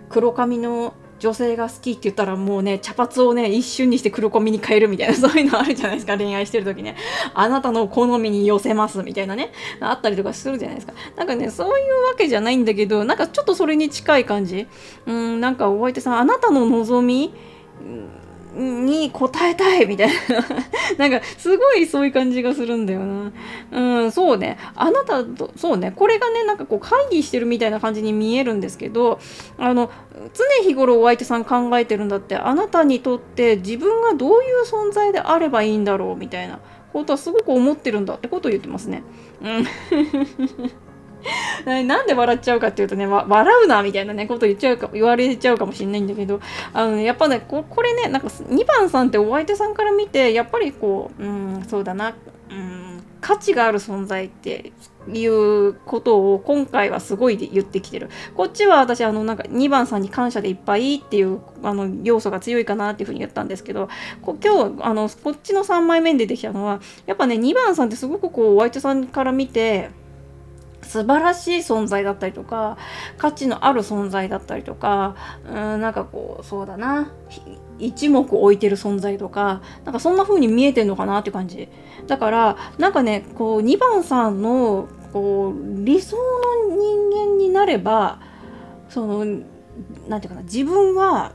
黒髪の女性が好きって言ったらもうね茶髪をね一瞬にして黒髪に変えるみたいな、そういうのあるじゃないですか。恋愛してる時ね、あなたの好みに寄せますみたいなね、あったりとかするじゃないですか。なんかねそういうわけじゃないんだけど、なんかちょっとそれに近い感じ。なんかお相手さん、あなたの望みに応えたいみたいななんかすごいそういう感じがするんだよな。そうね、あなたとそうね、これがねなんかこう会議してるみたいな感じに見えるんですけど、常日頃お相手さん考えてるんだって、あなたにとって自分がどういう存在であればいいんだろうみたいな、ことはすごく思ってるんだってことを言ってますね。うん。なんで笑っちゃうかっていうとね、笑うなみたいなねこと言われちゃうかもしれないんだけど、やっぱねこれね、なんか2番さんってお相手さんから見てやっぱりこう、そうだな、価値がある存在っていうことを今回はすごい言ってきてる。こっちは私なんか2番さんに感謝でいっぱいっていう要素が強いかなっていうふうに言ったんですけど、今日こっちの3枚目に出てきたのはやっぱね、2番さんってすごくこうお相手さんから見て素晴らしい存在だったりとか、価値のある存在だったりとか、なんかこう、そうだな、一目置いてる存在とか、なんかそんな風に見えてんのかなって感じ。だからなんかね、こう2番さんのこう理想の人間になれば、そのなんていうかな、自分は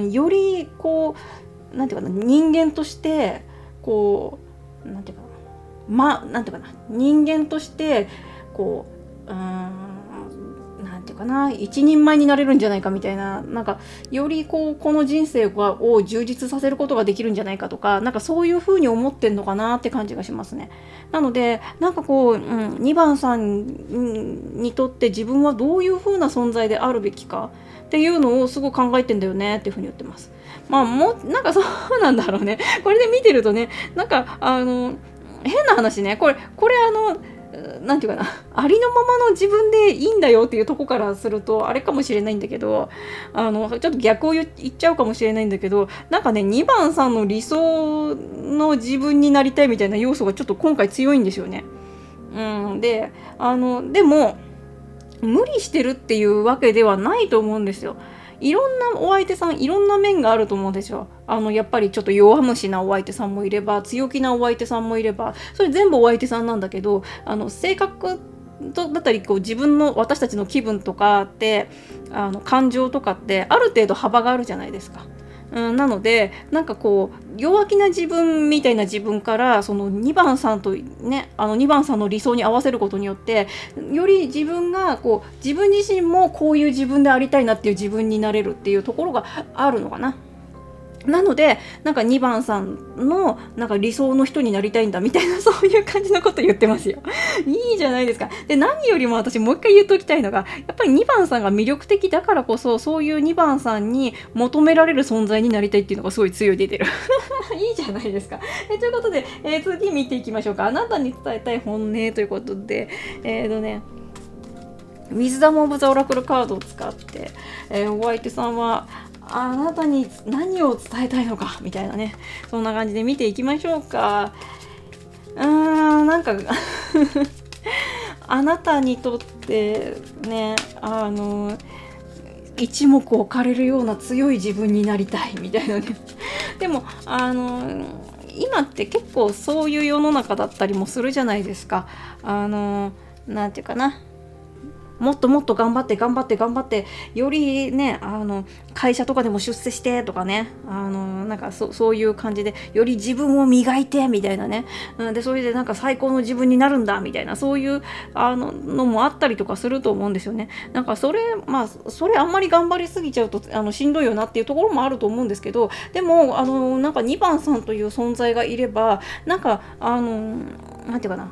よりこうなんていうかな、人間としてこうなんていうかな、なんていうかな、人間としてこうなんていうかな、一人前になれるんじゃないかみたいな、なんかよりこの人生を充実させることができるんじゃないかとか、なんかそういう風に思ってんのかなって感じがしますね。なのでなんかこう、2番さんにとって自分はどういう風な存在であるべきかっていうのをすごい考えてんだよねっていう風に言ってます。まあもうなんかそうなんだろうね。これで見てるとね、なんか変な話ね、これなんていうかな、ありのままの自分でいいんだよっていうとこからするとあれかもしれないんだけど、ちょっと逆を言っちゃうかもしれないんだけど、なんかね、2番さんの理想の自分になりたいみたいな要素がちょっと今回強いんですよね。ででも無理してるっていうわけではないと思うんですよ。いろんなお相手さん、いろんな面があると思うんですよ。やっぱりちょっと弱虫なお相手さんもいれば、強気なお相手さんもいれば、それ全部お相手さんなんだけど、性格だったりこう自分の私たちの気分とかって感情とかってある程度幅があるじゃないですか。なのでなんかこう弱気な自分みたいな自分からその2番さんとね、2番さんの理想に合わせることによってより自分がこう自分自身もこういう自分でありたいなっていう自分になれるっていうところがあるのかな。なのでなんか2番さんのなんか理想の人になりたいんだみたいなそういう感じのこと言ってますよ。いいじゃないですか。で何よりも私もう一回言うときたいのがやっぱり2番さんが魅力的だからこそそういう2番さんに求められる存在になりたいっていうのがすごい強い出てる。いいじゃないですか。ということで、次見ていきましょうか。あなたに伝えたい本音ということでウィズダム・オブ・ザ・オラクルカードを使って、お相手さんはあなたに何を伝えたいのかみたいなね、そんな感じで見ていきましょうか。なんかあなたにとってね、一目置かれるような強い自分になりたいみたいなね。でも今って結構そういう世の中だったりもするじゃないですか。なんていうかな、もっともっと頑張ってよりね会社とかでも出世してとかね、なんかそういう感じでより自分を磨いてみたいなね、でそれでなんか最高の自分になるんだみたいな、そういうのもあったりとかすると思うんですよね。なんかそれあんまり頑張りすぎちゃうとしんどいよなっていうところもあると思うんですけど、でもなんか2番さんという存在がいればなんかなんていうかな、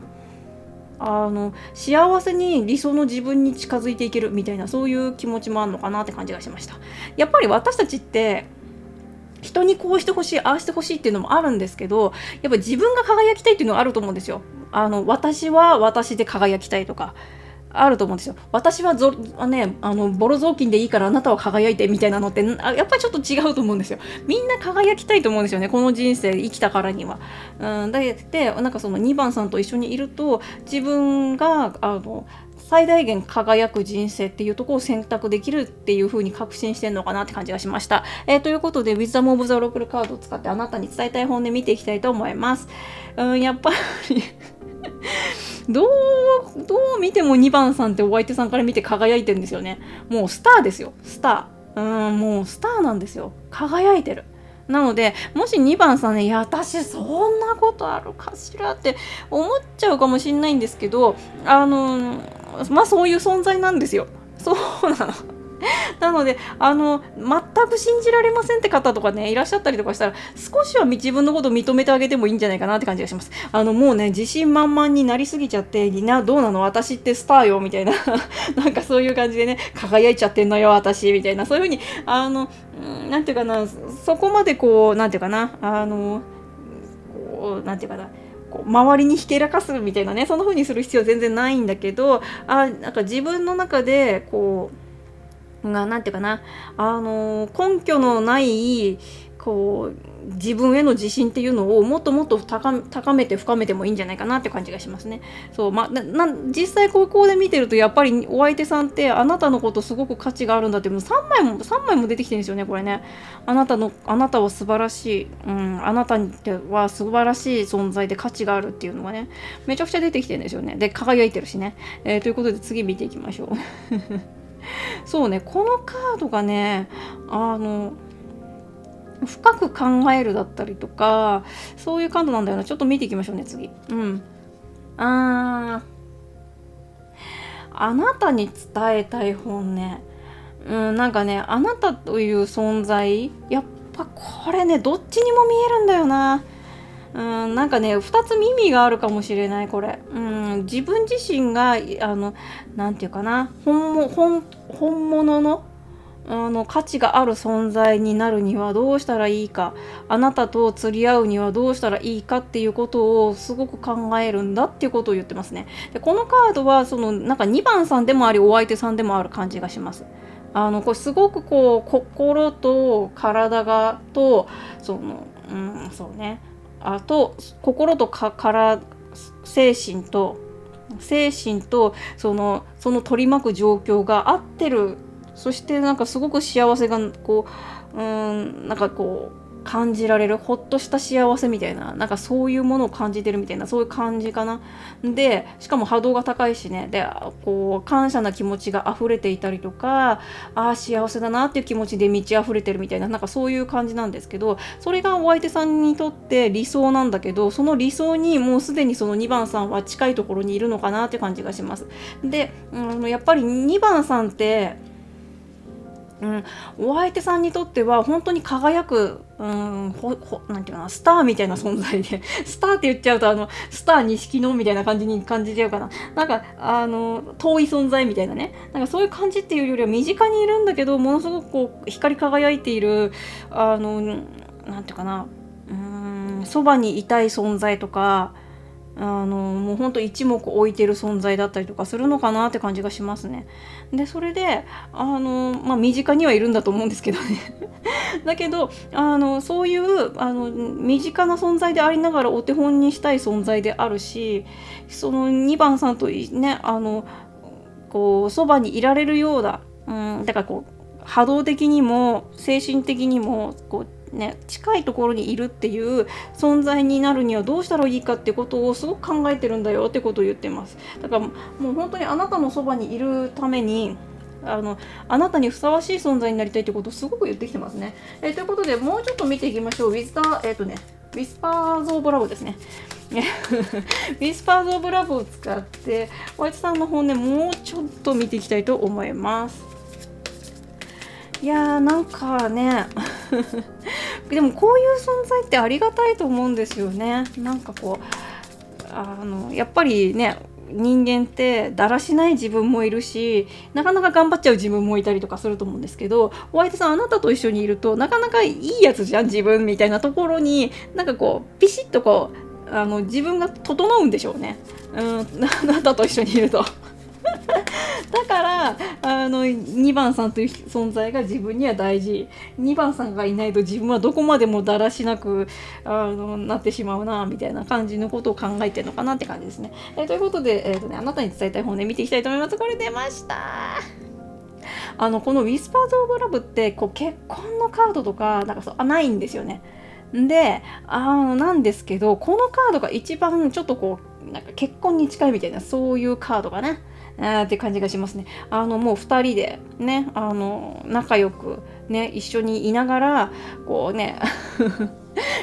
幸せに理想の自分に近づいていけるみたいな、そういう気持ちもあるのかなって感じがしました。やっぱり私たちって人にこうしてほしいああしてほしいっていうのもあるんですけど、やっぱり自分が輝きたいっていうのはあると思うんですよ。私は私で輝きたいとかあると思うんですよ。私はボロ雑巾でいいからあなたは輝いてみたいなのってやっぱりちょっと違うと思うんですよ。みんな輝きたいと思うんですよね、この人生生きたからには。でなんかその2番さんと一緒にいると自分が最大限輝く人生っていうところを選択できるっていう風に確信してるのかなって感じがしました。ということでウィズダム・オブ・ザ・オラクルカードを使ってあなたに伝えたい本音見ていきたいと思います。やっぱりどう見ても2番さんってお相手さんから見て輝いてるんですよね。もうスターですよ、スター。もうスターなんですよ、輝いてる。なのでもし2番さんね、いや私そんなことあるかしらって思っちゃうかもしれないんですけど、そういう存在なんですよ。そうなの。なので全く信じられませんって方とかねいらっしゃったりとかしたら、少しは自分のことを認めてあげてもいいんじゃないかなって感じがします。もうね自信満々になりすぎちゃって、どうなの私ってスターよみたいななんかそういう感じでね、輝いちゃってんのよ私みたいな、そういう風になんていうかな、そこまでこうなんていうかな、こうなんていうかな、周りにひけらかすみたいなね、そんな風にする必要は全然ないんだけど、なんか自分の中でこうなんていうかな、根拠のないこう自分への自信っていうのをもっともっと高めて深めてもいいんじゃないかなって感じがしますね。そう、実際高校で見てるとやっぱりお相手さんってあなたのことすごく価値があるんだって、もう3枚も出てきてるんですよね、これね。あなたは素晴らしい、あなたは素晴らしい存在で価値があるっていうのがね、めちゃくちゃ出てきてるんですよね。で輝いてるしね、ということで次見ていきましょう。そうね、このカードがね、深く考えるだったりとか、そういうカードなんだよな。ちょっと見ていきましょうね、次。あなたに伝えたい本音。なんかね、あなたという存在、やっぱこれね、どっちにも見えるんだよな。なんかね、2つ耳があるかもしれない、これ。自分自身が、なんていうかな、本物の、価値がある存在になるにはどうしたらいいか、あなたと釣り合うにはどうしたらいいかっていうことをすごく考えるんだっていうことを言ってますね。でこのカードはなんか2番さんでもありお相手さんでもある感じがします。これすごくこう心と体がとそうね、あと心と精神とその取り巻く状況が合ってる。そしてなんかすごく幸せがなんかこう感じられる、ほっとした幸せみたいな、なんかそういうものを感じてるみたいな、そういう感じかな。でしかも波動が高いしね、でこう感謝な気持ちが溢れていたりとか、幸せだなっていう気持ちで満ち溢れてるみたいな、なんかそういう感じなんですけど、それがお相手さんにとって理想なんだけど、その理想にもうすでにその2番さんは近いところにいるのかなって感じがします。で、やっぱり2番さんってお相手さんにとっては本当に輝く、なんていうかな、スターみたいな存在でスターって言っちゃうとスター錦野みたいな感じに感じちゃうかな。なんか遠い存在みたいなね、なんかそういう感じっていうよりは身近にいるんだけど、ものすごくこう光り輝いているなんていうかな、そばにいたい存在とか、もうほんと一目置いてる存在だったりとかするのかなって感じがしますね。でそれで身近にはいるんだと思うんですけどねだけどそういう身近な存在でありながらお手本にしたい存在であるし、その2番さんとねこうそばにいられるような、だからこう波動的にも精神的にもこう近いところにいるっていう存在になるにはどうしたらいいかってことをすごく考えてるんだよってことを言ってます。だからもう本当にあなたのそばにいるためにあなたにふさわしい存在になりたいってことをすごく言ってきてますね。ということでもうちょっと見ていきましょう。ウィスパーズ・オブ・ラブですね。ウィスパーズ・オブ・ラブを使ってお相手さんの本音もうちょっと見ていきたいと思います。いやーなんかねでもこういう存在ってありがたいと思うんですよね。なんかこうやっぱりね、人間ってだらしない自分もいるし、なかなか頑張っちゃう自分もいたりとかすると思うんですけど、お相手さんあなたと一緒にいるとなかなかいいやつじゃん自分みたいなところになんかこうピシッとこう自分が整うんでしょうね。あなたと一緒にいるとだから2番さんという存在が自分には大事。2番さんがいないと自分はどこまでもだらしなくなってしまうなみたいな感じのことを考えてるのかなって感じですね。ということで、あなたに伝えたい本音見ていきたいと思います。これ出ました。このウィスパーズ・オブ・ラブってこう結婚のカードとかなんかないんですよね。でなんですけど、このカードが一番ちょっとこうなんか結婚に近いみたいな、そういうカードがねって感じがしますね。もう2人でね仲良くね一緒にいながらこうね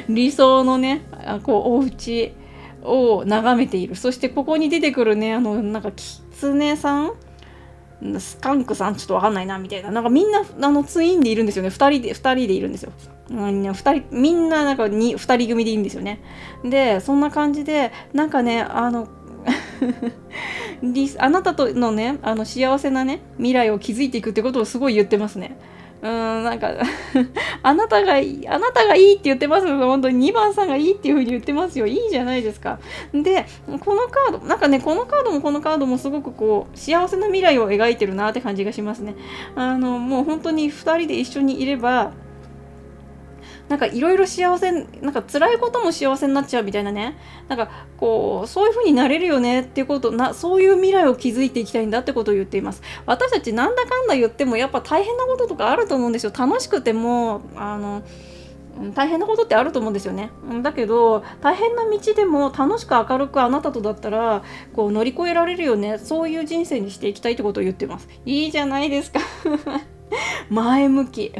理想のねこうお家を眺めている。そしてここに出てくるねなんか狐さんスカンクさんちょっとわかんないなみたいな、なんかみんなツインでいるんですよね。2人でいるんですよ。みんななんか2人組でいいんですよね。でそんな感じでなんかねあなたとのね幸せなね未来を築いていくってことをすごい言ってますね。なんかあなたがいいって言ってますよ。本当に2番さんがいいっていう風に言ってますよ。いいじゃないですか。でこのカードなんかね、このカードもすごくこう幸せな未来を描いてるなって感じがしますね。もう本当に2人で一緒にいればなんかいろいろ幸せ、なんか辛いことも幸せになっちゃうみたいなね、なんかこうそういう風になれるよねっていうことな、そういう未来を築いていきたいんだってことを言っています。私たちなんだかんだ言ってもやっぱ大変なこととかあると思うんですよ。楽しくても大変なことってあると思うんですよね。だけど大変な道でも楽しく明るくあなたとだったらこう乗り越えられるよね、そういう人生にしていきたいってことを言ってます。いいじゃないですか前向き。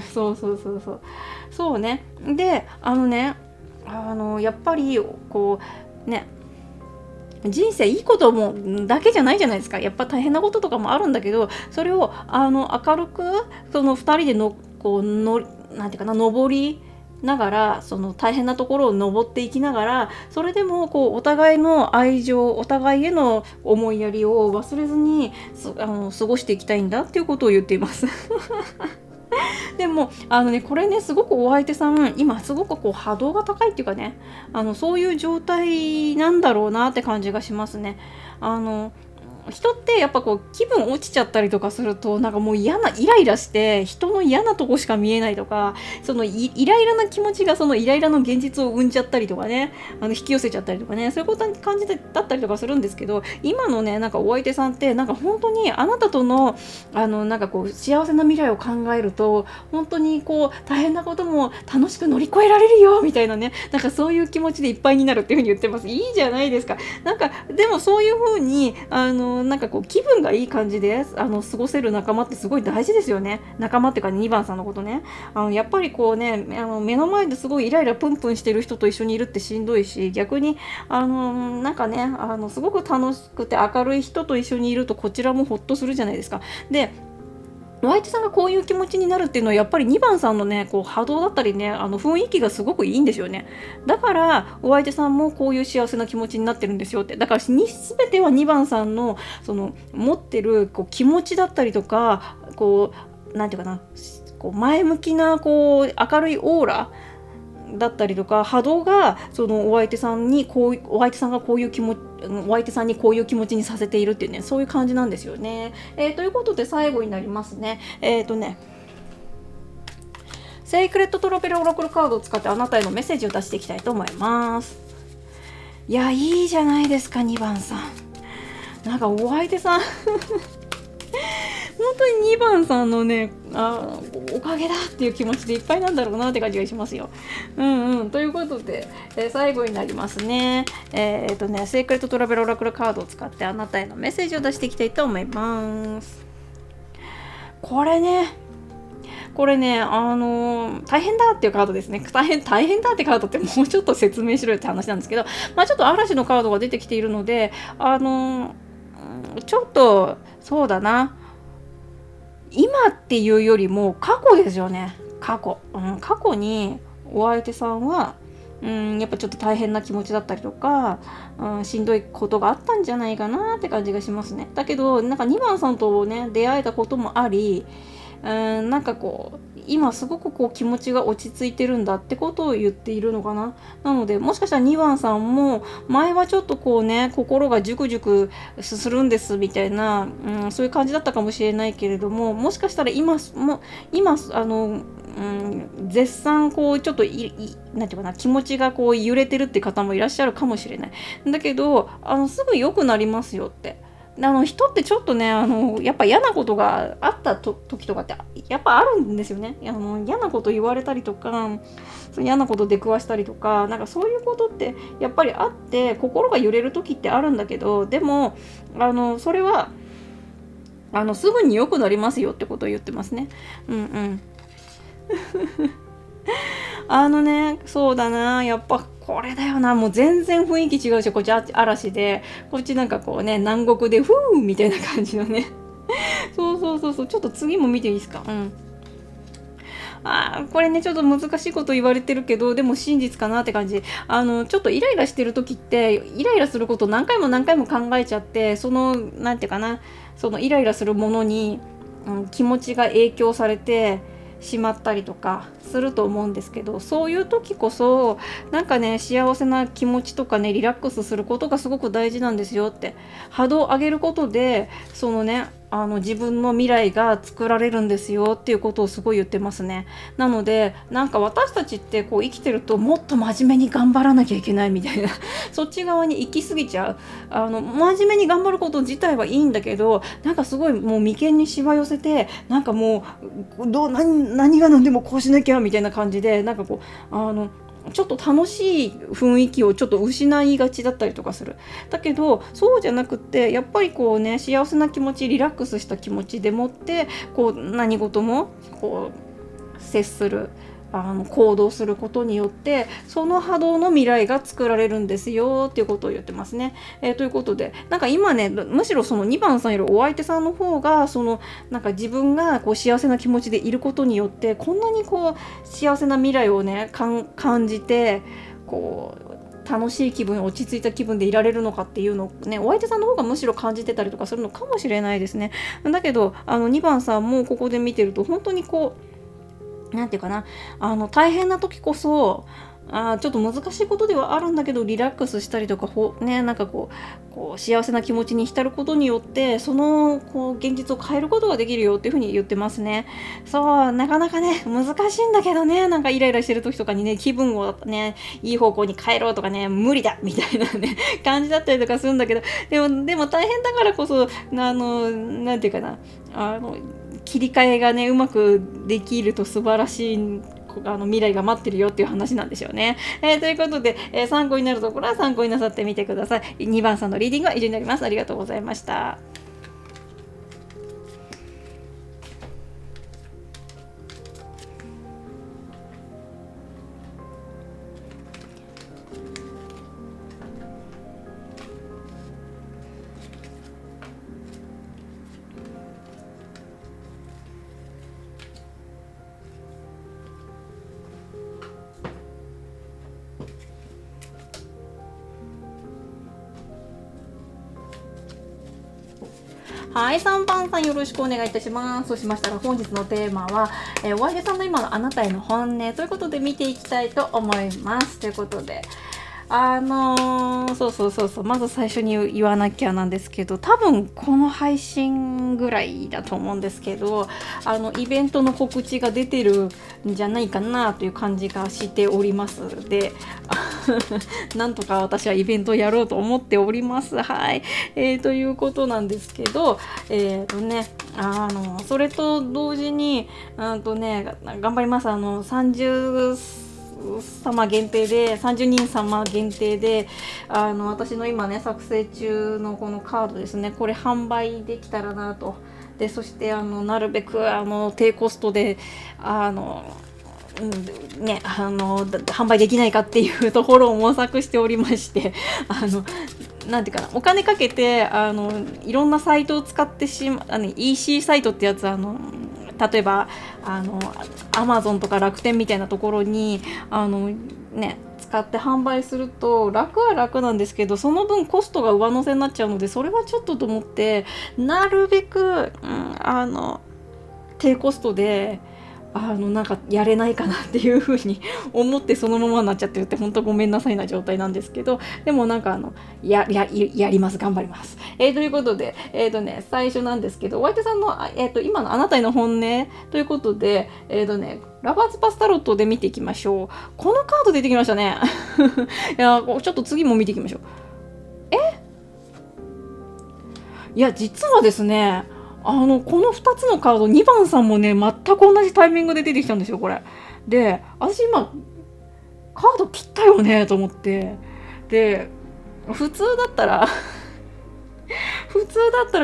そうね。でやっぱりこうね、人生いいこともだけじゃないじゃないですか。やっぱ大変なこととかもあるんだけど、それを明るくその2人でのこうのなんていうかな、登りながらその大変なところを登っていきながら、それでもこうお互いの愛情、お互いへの思いやりを忘れずに過ごしていきたいんだっていうことを言っていますでもこれね、すごくお相手さん今すごくこう波動が高いっていうかね、そういう状態なんだろうなって感じがしますね。人ってやっぱこう気分落ちちゃったりとかすると、なんかもうイライラして人の嫌なとこしか見えないとか、そのイライラな気持ちがそのイライラの現実を生んじゃったりとかね、引き寄せちゃったりとかね、そういうことに感じだったりとかするんですけど、今のねなんかお相手さんってなんか本当にあなたとのなんかこう幸せな未来を考えると、本当にこう大変なことも楽しく乗り越えられるよみたいなね、なんかそういう気持ちでいっぱいになるっていう風に言ってます。いいじゃないですか。なんかでもそういう風になんかこう気分がいい感じで過ごせる仲間ってすごい大事ですよね。仲間っていうか2番さんのことね、やっぱりこうね目の前ですごいイライラプンプンしてる人と一緒にいるってしんどいし、逆になんかねすごく楽しくて明るい人と一緒にいるとこちらもホッとするじゃないですか。でお相手さんがこういう気持ちになるっていうのはやっぱり2番さんのねこう波動だったりね雰囲気がすごくいいんですよね。だからお相手さんもこういう幸せな気持ちになってるんですよって。だから全ては2番さんのその持ってるこう気持ちだったりとか、こうなんていうかな、こう前向きなこう明るいオーラだったりとか波動がそのお相手さんにお相手さんがこういう気持ち、お相手さんにこういう気持ちにさせているっていうね、そういう感じなんですよね。ということで最後になりますね。セイクレットトロペルオラクルカードを使ってあなたへのメッセージを出していきたいと思います。いや、いいじゃないですか2番さん。なんかお相手さん本当に2番さんのねおかげだっていう気持ちでいっぱいなんだろうなって感じがしますよ。ということで、最後になりますね。セークレットトラベルオラクルカードを使ってあなたへのメッセージを出していきたいと思います。これね大変だっていうカードですね。大変だってカードってもうちょっと説明しろよって話なんですけど、ちょっと嵐のカードが出てきているのでちょっとそうだな、今っていうよりも過去ですよね。過去にお相手さんはやっぱちょっと大変な気持ちだったりとか、しんどいことがあったんじゃないかなって感じがしますね。だけどなんか2番さんとね出会えたこともあり、なんかこう今すごくこう気持ちが落ち着いてるんだってことを言っているのかな。なのでもしかしたら2番さんも前はちょっとこうね心がジュクジュクするんですみたいな、そういう感じだったかもしれないけれども、もしかしたら今絶賛こうちょっとなんていうかな、気持ちがこう揺れてるって方もいらっしゃるかもしれない。だけどすぐ良くなりますよって。人ってちょっとねやっぱ嫌なことがあった時とかってやっぱあるんですよね。嫌なこと言われたりとか嫌なこと出くわしたりとか、なんかそういうことってやっぱりあって心が揺れる時ってあるんだけど、でもそれはすぐに良くなりますよってことを言ってますね。そうだな、やっぱこれだよな、もう全然雰囲気違うし、こっち嵐でこっちなんかこうね南国でフーみたいな感じのねそうそう、ちょっと次も見ていいですか？うん。これね、ちょっと難しいこと言われてるけど、でも真実かなって感じ。ちょっとイライラしてる時って、イライラすることを何回も何回も考えちゃって、なんていうかな、そのイライラするものに、気持ちが影響されてしまったりとかすると思うんですけど、そういう時こそなんかね、幸せな気持ちとかね、リラックスすることがすごく大事なんですよって。波動を上げることでそのね、自分の未来が作られるんですよっていうことをすごい言ってますね。なのでなんか私たちってこう生きてると、もっと真面目に頑張らなきゃいけないみたいなそっち側に行き過ぎちゃう。真面目に頑張ること自体はいいんだけど、なんかすごいもう眉間にしわ寄せて、なんかもう何が何でもこうしなきゃみたいな感じで、なんかこうちょっと楽しい雰囲気をちょっと失いがちだったりとかする。だけどそうじゃなくって、やっぱりこうね、幸せな気持ち、リラックスした気持ちでもって、こう何事もこう接する、行動することによって、その波動の未来が作られるんですよっていうことを言ってますね。ということで、なんか今ね、むしろその2番さんよりお相手さんの方が、なんか自分がこう幸せな気持ちでいることによって、こんなにこう幸せな未来をね感じて、こう楽しい気分、落ち着いた気分でいられるのかっていうのをね、お相手さんの方がむしろ感じてたりとかするのかもしれないですね。だけど2番さんもここで見てると、本当にこうなんていうかな、大変な時こそ、ちょっと難しいことではあるんだけど、リラックスしたりとか、なんかこう幸せな気持ちに浸ることによって、こう現実を変えることができるよっていうふうに言ってますね。そう、なかなかね難しいんだけどね、なんかイライラしてる時とかにね、気分をねいい方向に変えろとかね、無理だみたいなね感じだったりとかするんだけど、でも大変だからこそ、なんていうかな、切り替えがねうまくできると素晴らしい未来が待ってるよっていう話なんでしょうね。ということで、参考になるところは参考になさってみてください。2番さんのリーディングは以上になります。ありがとうございました。はい、3番さんよろしくお願いいたします。そうしましたら本日のテーマは、お相手さんの今のあなたへの本音ということで見ていきたいと思います。ということで、そう、まず最初に言わなきゃなんですけど、多分この配信ぐらいだと思うんですけど、イベントの告知が出てるんじゃないかなという感じがしておりますのでなんとか私はイベントをやろうと思っております。はい、ということなんですけど、それと同時に頑張ります。30様限定で、30人様限定で、私の今ね作成中のこのカードですね、これ販売できたらなと。でそしてなるべく低コストで販売できないかっていうところを模索しておりましてなんていうかな、お金かけていろんなサイトを使ってEC サイトってやつ、例えばAmazon とか楽天みたいなところに使って販売すると楽は楽なんですけど、その分コストが上乗せになっちゃうので、それはちょっとと思って、なるべく、低コストでなんかやれないかなっていう風に思って、そのままになっちゃってるって、本当ごめんなさいな状態なんですけど、でもなんかやります、頑張ります。ということで、最初なんですけど、お相手さんの、今のあなたへの本音ということで、ラバーズパスタロットで見ていきましょう。このカード出てきましたねいや、ちょっと次も見ていきましょう。いや、実はですね、この2つのカード、2番さんもね全く同じタイミングで出てきたんですよ、これ。で私今カード切ったよねと思って、で普通だったら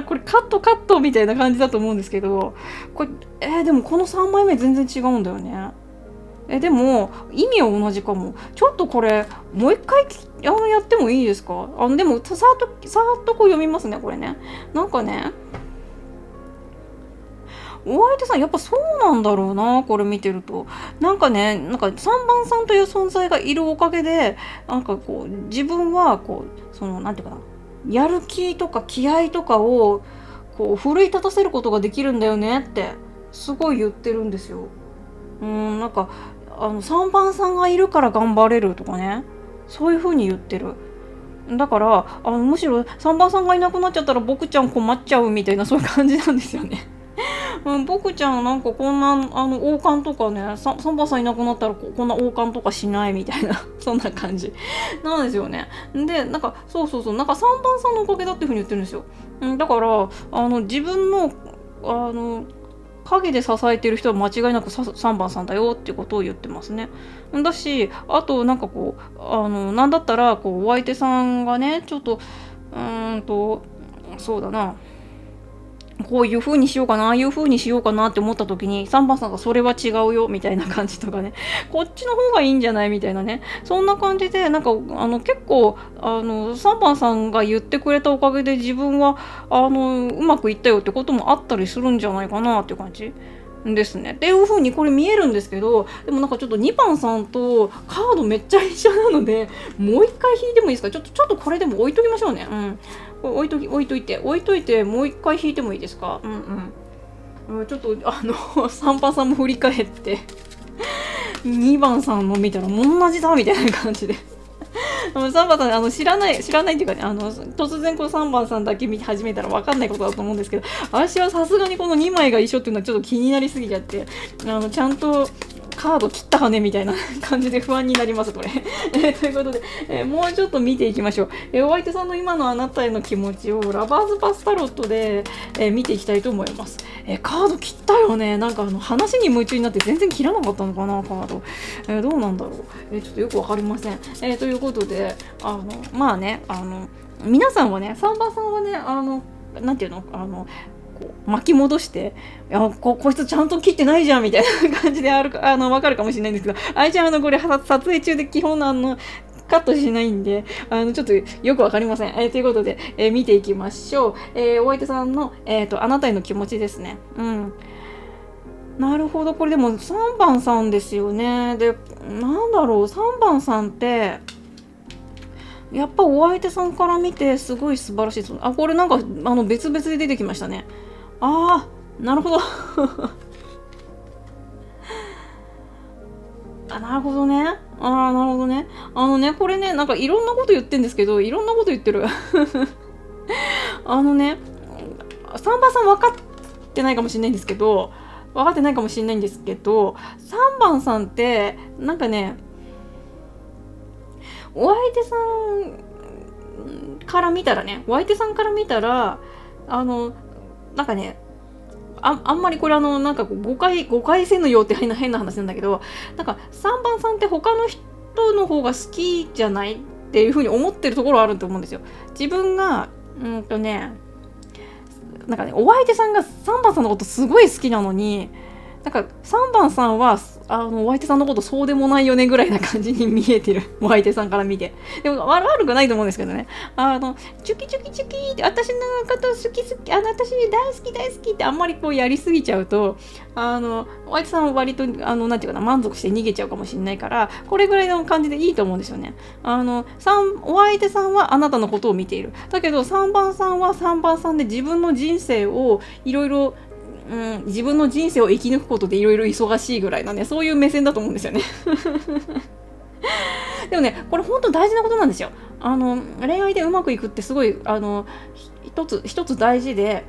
これカットみたいな感じだと思うんですけど、これでもこの3枚目全然違うんだよね。でも意味は同じかも。ちょっとこれもう一回やってもいいですか？でもさーっとこう読みますね、これね。なんかね、お相手さんやっぱそうなんだろうな、これ見てると。なんかね、なんか三番さんという存在がいるおかげで、なんかこう自分はこうそのなんていうかな、やる気とか気合とかをこう奮い立たせることができるんだよねってすごい言ってるんですよ。なんか3番さんがいるから頑張れるとかね、そういう風に言ってる。だからむしろ3番さんがいなくなっちゃったら僕ちゃん困っちゃうみたいな、そういう感じなんですよね。僕ちゃんなんかこんな王冠とかね、3番さんいなくなったらこんな王冠とかしないみたいなそんな感じなんですよね。でなんかそうなんか3番さんのおかげだっていう風に言ってるんですよ。だから自分の影で支えてる人は間違いなく3番さんだよっていうことを言ってますね。だし、あとなんかこうなんだったらこうお相手さんがねちょっとそうだな、こういう風にしようかな、ああいう風にしようかなって思った時に3番さんがそれは違うよみたいな感じとかね、こっちの方がいいんじゃないみたいなね、そんな感じでなんか結構3番さんが言ってくれたおかげで自分はうまくいったよってこともあったりするんじゃないかなっていう感じですね。っていう風にこれ見えるんですけど、でもなんかちょっと2番さんとカードめっちゃ一緒なので、もう一回引いてもいいですか？ちょっとこれでも置いときましょうね。これ置いといてもう一回引いてもいいですか？ちょっと3番さんも振り返って2番さんも見たら同じだみたいな感じで3番さん知らないっていうかね、突然こう3番さんだけ見始めたら分かんないことだと思うんですけど、私はさすがにこの2枚が一緒っていうのはちょっと気になりすぎちゃって、ちゃんとカード切ったかねみたいな感じで不安になりますこれということで、もうちょっと見ていきましょう。お相手さんの今のあなたへの気持ちをラバーズパスタロットで、見ていきたいと思います。カード切ったよね。なんか話に夢中になって全然切らなかったのかなカード、どうなんだろう、ちょっとよくわかりません。ということでまあね皆さんはね、サンバさんはねなんていうのこう巻き戻してこいつちゃんと切ってないじゃんみたいな感じで分かるかもしれないんですけど、あいちゃんこれ撮影中で基本カットしないんでちょっとよくわかりません。ということで、見ていきましょう。お相手さんの、あなたへの気持ちですね。なるほど。これでも3番さんですよね。でなんだろう、3番さんってやっぱお相手さんから見てすごい素晴らしいです。これなんか別々で出てきましたね。なるほどなるほどね。なるほどね。これね、なんかいろんなこと言ってんですけど、いろんなこと言ってる。ね、3番さん分かってないかもしれないんですけど、3番さんって、なんかね、お相手さんから見たら、なんかね、あんまりこれなんか誤解せぬよって変な話なんだけど、なんか3番さんって他の人の方が好きじゃないっていう風に思ってるところあると思うんですよ。自分がなんかね、お相手さんが3番さんのことすごい好きなのに、なんか3番さんはお相手さんのことそうでもないよねぐらいな感じに見えてる。お相手さんから見て。でも悪くないと思うんですけどね。チュキチュキチュキって私のこと好き私大好きってあんまりこうやりすぎちゃうとお相手さんは割となんていうかな、満足して逃げちゃうかもしれないから、これぐらいの感じでいいと思うんですよね。お相手さんはあなたのことを見ている。だけど3番さんは3番さんで自分の人生をいろいろ自分の人生を生き抜くことでいろいろ忙しいぐらいなね、そういう目線だと思うんですよね。でもね、これ本当大事なことなんですよ。恋愛でうまくいくってすごい一つ大事で、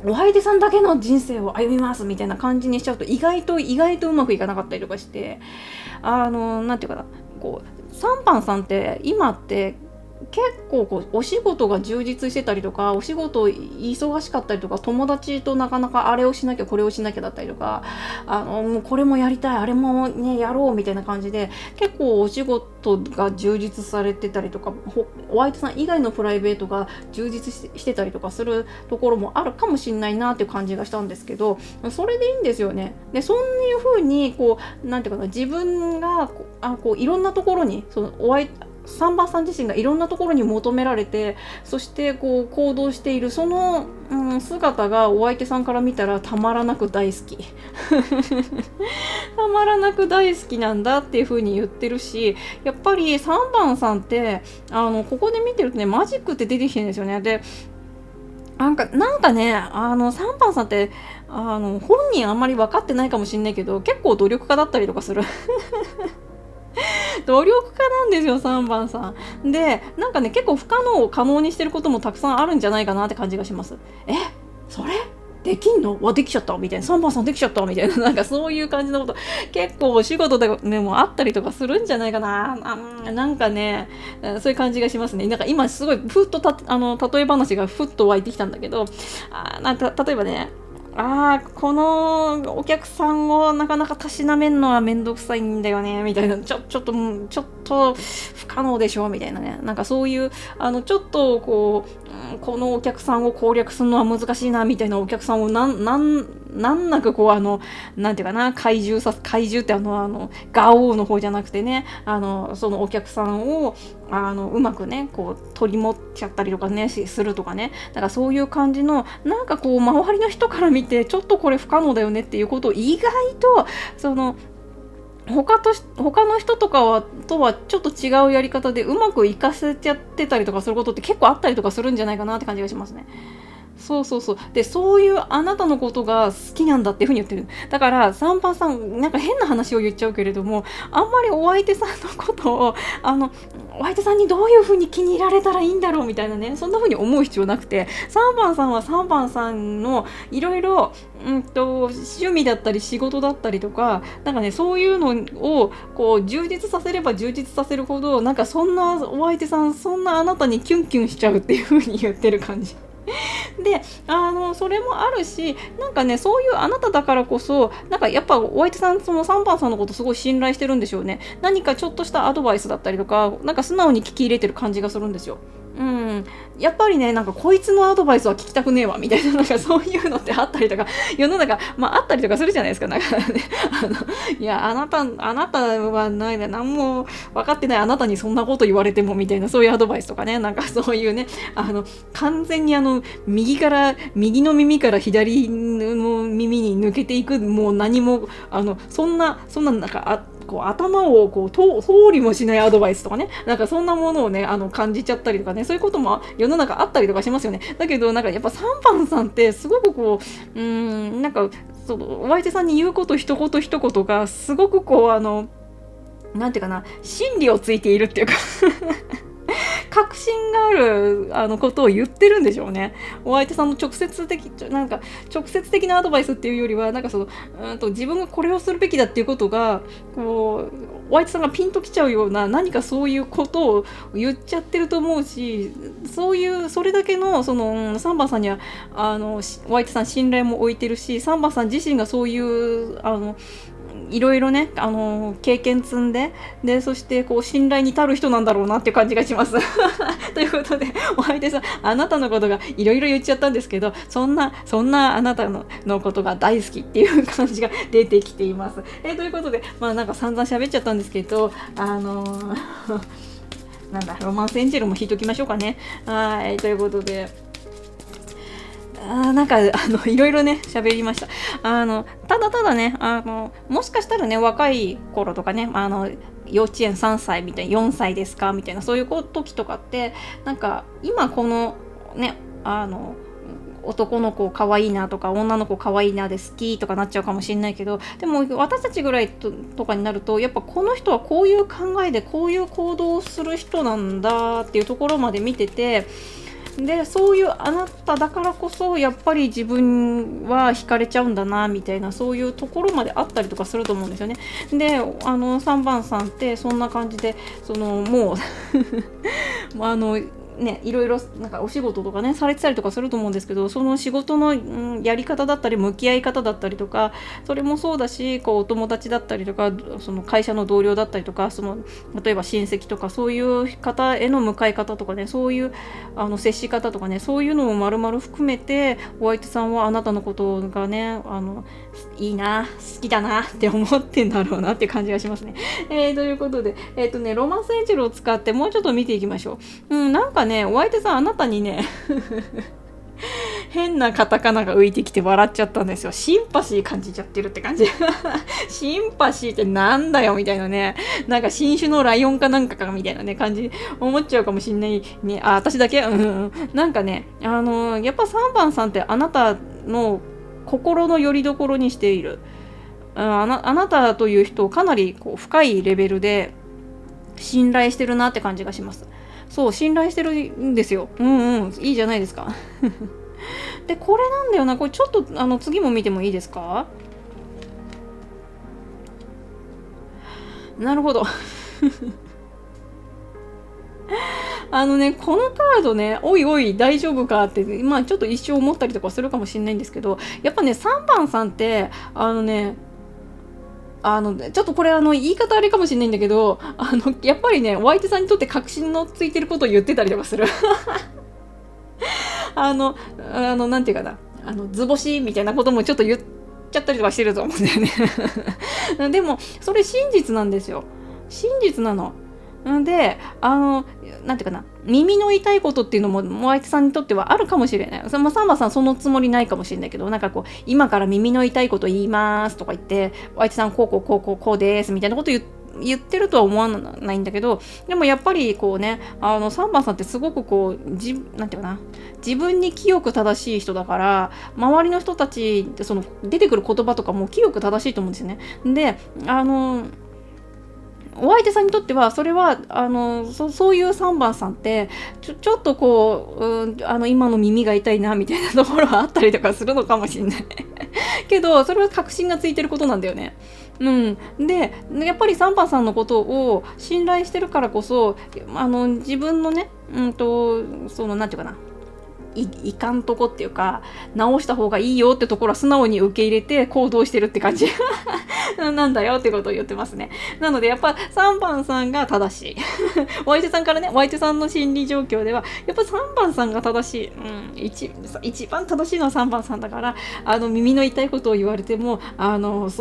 お相手さんだけの人生を歩みますみたいな感じにしちゃうと意外とうまくいかなかったりとかして、なんていうかな、こう3番さんって今って結構こうお仕事が充実してたりとか、お仕事忙しかったりとか、友達となかなかあれをしなきゃこれをしなきゃだったりとか、もうこれもやりたいあれもねやろうみたいな感じで結構お仕事が充実されてたりとか、お相手さん以外のプライベートが充実してたりとかするところもあるかもしれないなっていう感じがしたんですけど、それでいいんですよね。でそういう風にこうなんていうかな、自分がこういろんなところに3番さん自身がいろんなところに求められて、そしてこう行動しているその、姿がお相手さんから見たらたまらなく大好きたまらなく大好きなんだっていう風に言ってるし、やっぱり3番さんってここで見てるとね、マジックって出てきてるんですよね。でなんかね、3番さんって、本人あんまり分かってないかもしんないけど、結構努力家だったりとかする。努力家なんですよ、3番さん。で、なんかね、結構不可能を可能にしてることもたくさんあるんじゃないかなって感じがします。それできんのできちゃったみたいな。3番さんできちゃったみたいな。なんかそういう感じのこと、結構お仕事でもあったりとかするんじゃないかな。なんかね、そういう感じがしますね。なんか今すごい、ふっと例え話がふっと湧いてきたんだけど、例えばね、このお客さんをなかなかたしなめんのはめんどくさいんだよねみたいな、ちょっと不可能でしょみたいなね、なんかそういうちょっとここのお客さんを攻略するのは難しいなみたいなお客さんをなんなくこうなんていうかな、怪獣ってガオーの方じゃなくてね、そのお客さんをうまくねこう取り持っちゃったりとかねするとかね、だからそういう感じのなんかこう周りの人から見てちょっとこれ不可能だよねっていうことを意外とその他の人とはちょっと違うやり方でうまくいかせちゃってたりとかすることって結構あったりとかするんじゃないかなって感じがしますね。そうそうそう。で、そういうあなたのことが好きなんだっていうふうに言ってる。だから、サンパンさん、なんか変な話を言っちゃうけれども、あんまりお相手さんのことを、お相手さんにどういうふうに気に入られたらいいんだろうみたいなね、そんなふうに思う必要なくて、サンパンさんはサンパンさんのいろいろ、趣味だったり仕事だったりとか、なんかね、そういうのをこう充実させれば充実させるほど、なんかそんなお相手さん、そんなあなたにキュンキュンしちゃうっていうふうに言ってる感じ。で、それもあるし、なんかね、そういうあなただからこそ、なんかやっぱお相手さん、その3番さんのことすごい信頼してるんでしょうね。何かちょっとしたアドバイスだったりとか、なんか素直に聞き入れてる感じがするんですよ。やっぱりね、なんかこいつのアドバイスは聞きたくねえわみたいな、なんかそういうのってあったりとか、世の中、あったりとかするじゃないですか。なんかね、いや、あなたは何も分かってないあなたにそんなこと言われてもみたいな、そういうアドバイスとかね、なんかそういうね、完全に右の耳から左の耳に抜けていく、もう何も、そんな、なんか、こう頭をこう通りもしないアドバイスとかね、なんかそんなものをね感じちゃったりとかね、そういうことも世の中あったりとかしますよね。だけどなんかやっぱ3番さんってすごくこうなんかそのお相手さんに言うこと一言一言がすごくこうなんていうかな、真理をついているっていうか確信があることを言ってるんでしょうね。お相手さんの直接的なアドバイスっていうよりは、なんか自分がこれをするべきだっていうことがこうお相手さんがピンときちゃうような、何かそういうことを言っちゃってると思うし、それだけのサンバさんにはお相手さん信頼も置いてるし、サンバさん自身がそういういろいろね、経験積んで、そしてこう信頼に足る人なんだろうなっていう感じがしますということで、お相手さん、あなたのことがいろいろ言っちゃったんですけど、そんなあなたのことが大好きっていう感じが出てきています。ということで、なんか散々喋っちゃったんですけど、なんだ、ロマンスエンジェルも引いときましょうかね。はい、ということで、なんかいろいろね喋りました。ただね、もしかしたらね、若い頃とかね、幼稚園3歳みたいな、4歳ですかみたいな、そういう時とかって、なんか今このね、男の子可愛いなとか女の子可愛いなで好きとかなっちゃうかもしれないけど、でも私たちぐらいとかになると、やっぱこの人はこういう考えでこういう行動をする人なんだっていうところまで見てて、でそういうあなただからこそやっぱり自分は惹かれちゃうんだなみたいな、そういうところまであったりとかすると思うんですよね。で3番さんってそんな感じでもうね、いろいろなんかお仕事とかねされてたりとかすると思うんですけど、その仕事の、やり方だったり向き合い方だったりとか、それもそうだし、こうお友達だったりとか、その会社の同僚だったりとか、その例えば親戚とかそういう方への向かい方とかね、そういう接し方とかね、そういうのも丸々含めてお相手さんはあなたのことがねいいな、好きだなって思ってんだろうなっていう感じがしますね。ということで、ロマンスエンジェルを使ってもうちょっと見ていきましょう。なんかね、お相手さんあなたにね変なカタカナが浮いてきて笑っちゃったんですよ。シンパシー感じちゃってるって感じ。シンパシーってなんだよみたいなね。なんか新種のライオンかなんかかみたいなね感じ思っちゃうかもしんないね。私だけなんかね、やっぱ3番さんってあなたの心の拠り所にしている。あなたという人をかなりこう深いレベルで信頼してるなって感じがします。そう、信頼してるんですよ。いいじゃないですか。で、これなんだよな。これちょっと次も見てもいいですか？なるほど。このカードね、おいおい大丈夫かって、まあちょっと一生思ったりとかするかもしれないんですけど、やっぱね、3番さんって、ちょっとこれ言い方あれかもしれないんだけど、やっぱりね、お相手さんにとって確信のついてることを言ってたりとかする。なんていうかな、図星みたいなこともちょっと言っちゃったりとかしてると思うんだよね。でも、それ真実なんですよ。真実なの。で、なんていうかな、耳の痛いことっていうのも、お相手さんにとってはあるかもしれない。サンバさんそのつもりないかもしれないけど、なんかこう、今から耳の痛いこと言いますとか言って、お相手さんこうですみたいなこと言ってるとは思わないんだけど、でもやっぱりこうね、3番さんってすごくこう、なんていうかな、自分に清く正しい人だから、周りの人たち、その出てくる言葉とかも清く正しいと思うんですよね。で、お相手さんにとってはそれはそういう3番さんってちょっとこう、今の耳が痛いなみたいなところはあったりとかするのかもしれないけど、それは確信がついてることなんだよね。でやっぱり3番さんのことを信頼してるからこそ自分のねそのなんていうかないかんとこっていうか直した方がいいよってところは素直に受け入れて行動してるって感じなんだよってことを言ってますね。なのでやっぱ3番さんが正しいお相手さんからね、お相手さんの心理状況ではやっぱ3番さんが正しい、一番正しいのは3番さんだから、耳の痛いことを言われても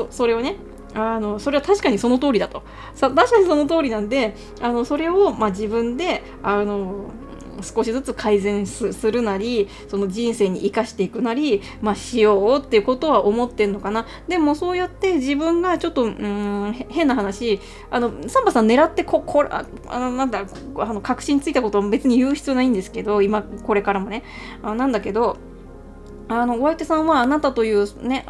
それをねそれは確かにその通りだと。確かにその通りなんで、それを、自分で、少しずつ改善するなり、その人生に生かしていくなり、しようっていうことは思ってんのかな。でもそうやって自分がちょっと、変な話、サンバさん狙ってなんだ、確信ついたことは別に言う必要ないんですけど、今、これからもね。なんだけど、お相手さんはあなたというね、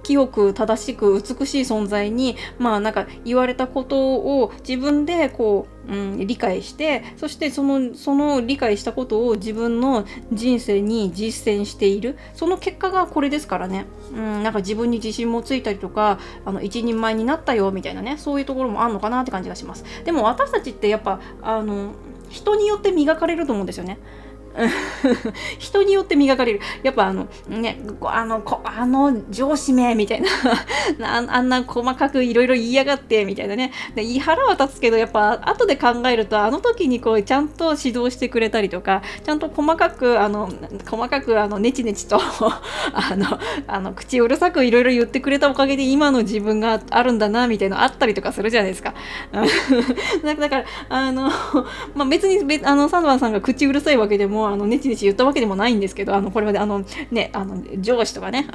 清く正しく美しい存在に、なんか言われたことを自分でこう、理解して、そしてその理解したことを自分の人生に実践している。その結果がこれですからね。なんか自分に自信もついたりとか、一人前になったよみたいなね、そういうところもあるのかなって感じがします。でも私たちってやっぱ、人によって磨かれると思うんですよね。人によって磨かれる。やっぱ上司名みたいなあんな細かくいろいろ言いやがってみたいなね。で腹は立つけど、やっぱ後で考えると時にこうちゃんと指導してくれたりとか、ちゃんと細かくネチネチと口うるさくいろいろ言ってくれたおかげで今の自分があるんだなみたいなあったりとかするじゃないですか。だから別にサンドバンさんが口うるさいわけでもネチネチ言ったわけでもないんですけど、これまで上司とかね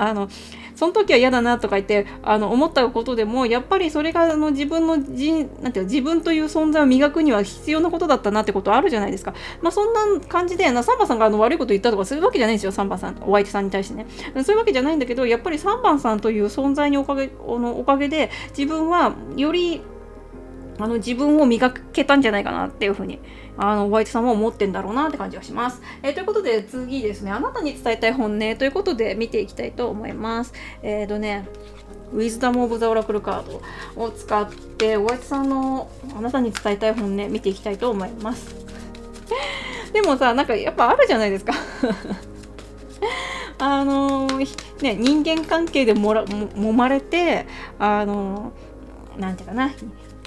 その時は嫌だなとか言って思ったことでも、やっぱりそれが自分の自分という存在を磨くには必要なことだったなってことあるじゃないですか。そんな感じでサンバさんが悪いこと言ったとかそういうわけじゃないんですよ。サンバさんお相手さんに対してね、そういうわけじゃないんだけど、やっぱりサンバさんという存在におかげで自分はより自分を磨けたんじゃないかなっていうふうにお相手さんは思ってんだろうなって感じがします。ということで次ですね、あなたに伝えたい本音ということで見ていきたいと思います。ウィズダム・オブ・ザ・オラクルカードを使ってお相手さんのあなたに伝えたい本音見ていきたいと思います。でもさ、なんかやっぱあるじゃないですか。人間関係で揉まれて、なんていうかな、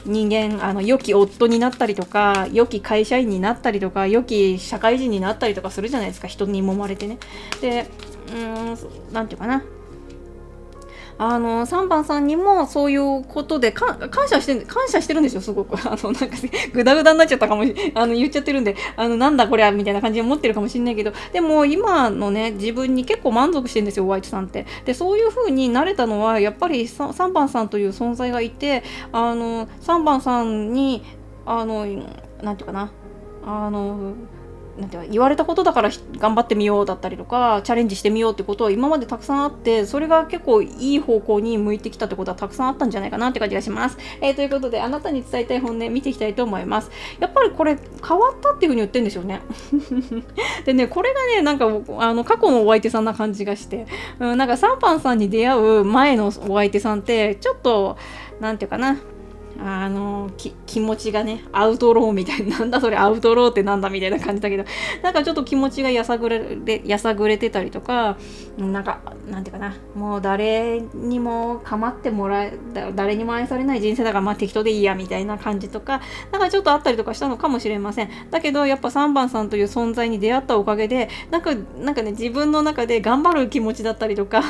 人間良き夫になったりとか、良き会社員になったりとか、良き社会人になったりとかするじゃないですか、人に揉まれてね。で、なんていうかな、3番さんにもそういうことで感謝してるんですよ、すごく。なんかグダグダになっちゃったかも言っちゃってるんで、なんだこりゃみたいな感じで思ってるかもしれないけど、でも今のね、自分に結構満足してるんですよ、ホワイトさんって。で、そういう風になれたのは、やっぱり3番さんという存在がいて、3番さんに、なんていうかな、なんて言われたことだから頑張ってみようだったりとか、チャレンジしてみようってことは今までたくさんあって、それが結構いい方向に向いてきたってことはたくさんあったんじゃないかなって感じがします。ということで、あなたに伝えたい本音見ていきたいと思います。やっぱりこれ変わったっていう風に言ってるんですよね。でね、これがね、なんか過去のお相手さんな感じがして、なんかサンパンさんに出会う前のお相手さんってちょっとなんていうかな、気持ちがね、アウトローみたいな、なんだそれアウトローってなんだみたいな感じだけど、なんかちょっと気持ちがやさぐれてたりとか、なんかなんていうかな、もう誰にも構ってもらえ、誰にも愛されない人生だからまあ適当でいいやみたいな感じとか、なんかちょっとあったりとかしたのかもしれません。だけどやっぱ3番さんという存在に出会ったおかげで、なんかね、自分の中で頑張る気持ちだったりとか、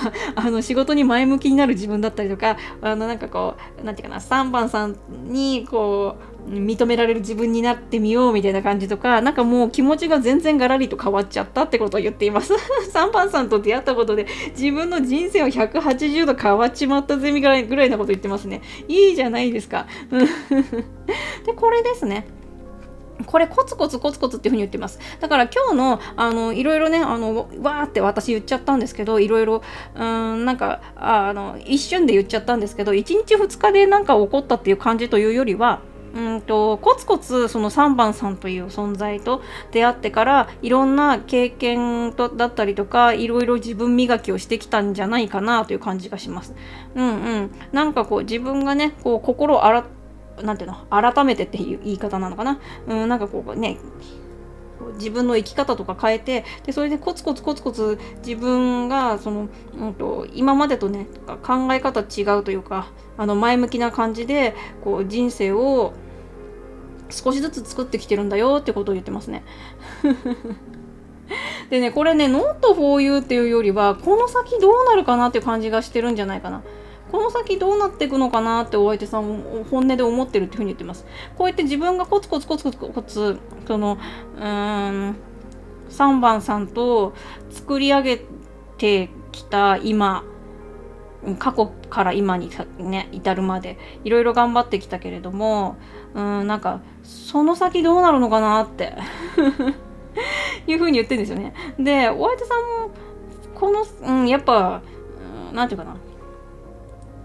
仕事に前向きになる自分だったりとか、なんかこう、なんていうかな、3番さんにこう認められる自分になってみようみたいな感じとか、なんかもう気持ちが全然ガラリと変わっちゃったってことを言っています。3番さんと出会ったことで自分の人生を180度変わっちまったゼミぐらいなこと言ってますね。いいじゃないですか。で、これですね。これコツコツっていう風に言ってます。だから今日のいろいろね、わーって私言っちゃったんですけど、いろいろなんか一瞬で言っちゃったんですけど、1日2日でなんか起こったっていう感じというよりは、コツコツその3番さんという存在と出会ってからいろんな経験だったりとか、いろいろ自分磨きをしてきたんじゃないかなという感じがします。なんかこう自分がね、こう心をなんていうの、改めてっていう言い方なのかな。なんかこうね、自分の生き方とか変えて、でそれでコツコツ自分がその、今までとね考え方違うというか、前向きな感じでこう人生を少しずつ作ってきてるんだよってことを言ってますね。でね、これね、Not for youっていうよりは、この先どうなるかなっていう感じがしてるんじゃないかな。この先どうなっていくのかなってお相手さんも本音で思ってるっていうふうに言ってます。こうやって自分がコツコツその3番さんと作り上げてきた今、過去から今にね至るまでいろいろ頑張ってきたけれども、なんかその先どうなるのかなっていうふうに言ってるんですよね。で、お相手さんもこの、やっぱ、なんていうかな、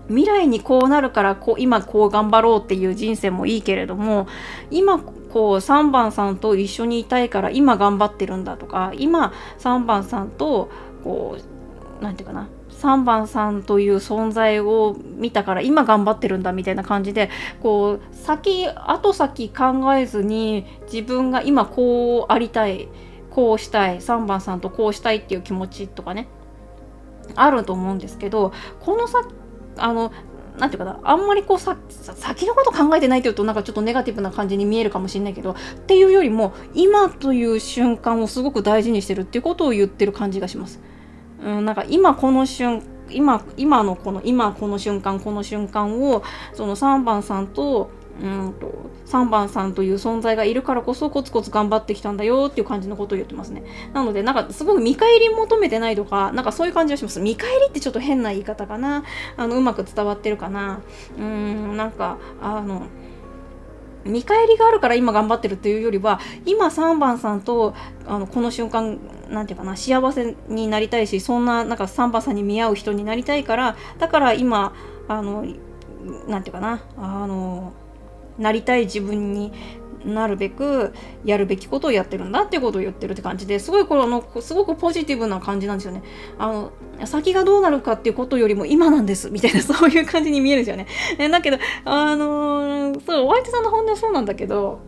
未来にこうなるから今こう頑張ろうっていう人生もいいけれども、今こう3番さんと一緒にいたいから今頑張ってるんだとか、今3番さんとこうなんていうかな、3番さんという存在を見たから今頑張ってるんだみたいな感じで、こう後先考えずに自分が今こうありたい、こうしたい、3番さんとこうしたいっていう気持ちとかね、あると思うんですけど、この先なんていうかな、あんまりこう先のこと考えてないというとなんかちょっとネガティブな感じに見えるかもしれないけど、っていうよりも今という瞬間をすごく大事にしてるっていうことを言ってる感じがします。なんか今この瞬間をその3番さんと3番さんという存在がいるからこそコツコツ頑張ってきたんだよっていう感じのことを言ってますね。なのでなんかすごく見返り求めてないとか、なんかそういう感じがします。見返りってちょっと変な言い方かな。うまく伝わってるかな。なんか見返りがあるから今頑張ってるっていうよりは、今3番さんとこの瞬間なんていうかな、幸せになりたいし、そんななんか3番さんに見合う人になりたいから、だから今なんていうかな、なりたい自分になるべくやるべきことをやってるんだっていうことを言ってるって感じで、すごいすごくポジティブな感じなんですよね。先がどうなるかっていうことよりも今なんですみたいな、そういう感じに見えるんですよね。だけどそう、お相手さんの本音はそうなんだけど、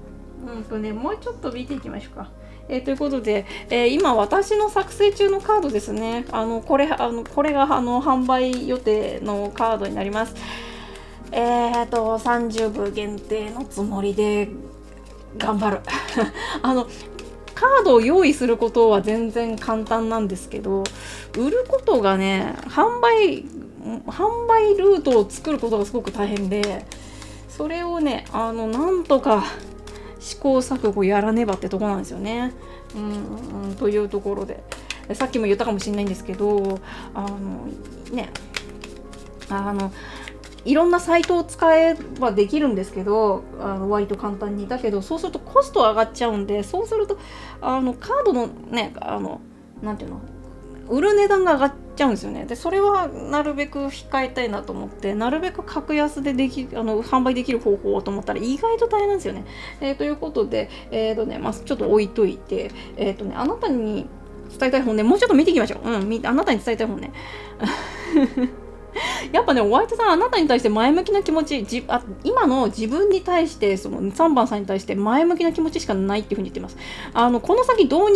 もうちょっと見ていきましょうか。ということで、今私の作成中のカードですね。これが販売予定のカードになります。30部限定のつもりで頑張る。カードを用意することは全然簡単なんですけど、売ることがね、販売ルートを作ることがすごく大変で、それをね、なんとか試行錯誤やらねばってとこなんですよね。というところで、さっきも言ったかもしれないんですけど、ね、いろんなサイトを使えばできるんですけど、割と簡単に。だけど、そうするとコスト上がっちゃうんで、そうすると、カードのね、なんていうの、売る値段が上がっちゃうんですよね。で、それはなるべく控えたいなと思って、なるべく格安で販売できる方法をと思ったら意外と大変なんですよね。ということで、ちょっと置いといて、あなたに伝えたい本ね、もうちょっと見ていきましょう。あなたに伝えたい本ね。やっぱね、お相手さん、あなたに対して前向きな気持ち、今の自分に対して、その3番さんに対して前向きな気持ちしかないっていうふうに言ってます。この先どう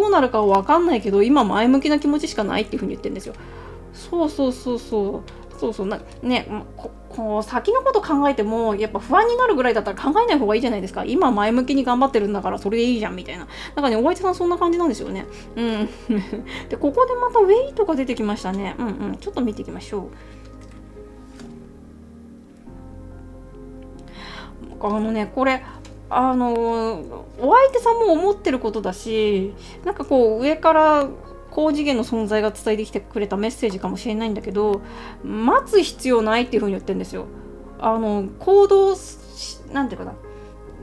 なるかは分かんないけど、今前向きな気持ちしかないっていうふうに言ってるんですよ。こう先のこと考えてもやっぱ不安になるぐらいだったら考えない方がいいじゃないですか。今前向きに頑張ってるんだからそれでいいじゃんみたいな。なんかね、お相手さんそんな感じなんですよね。で、ここでまたウェイトが出てきましたね。ちょっと見ていきましょう。これお相手さんも思ってることだし、なんかこう上から高次元の存在が伝えてきてくれたメッセージかもしれないんだけど、待つ必要ないっていう風に言ってるんですよ。なんていうかな、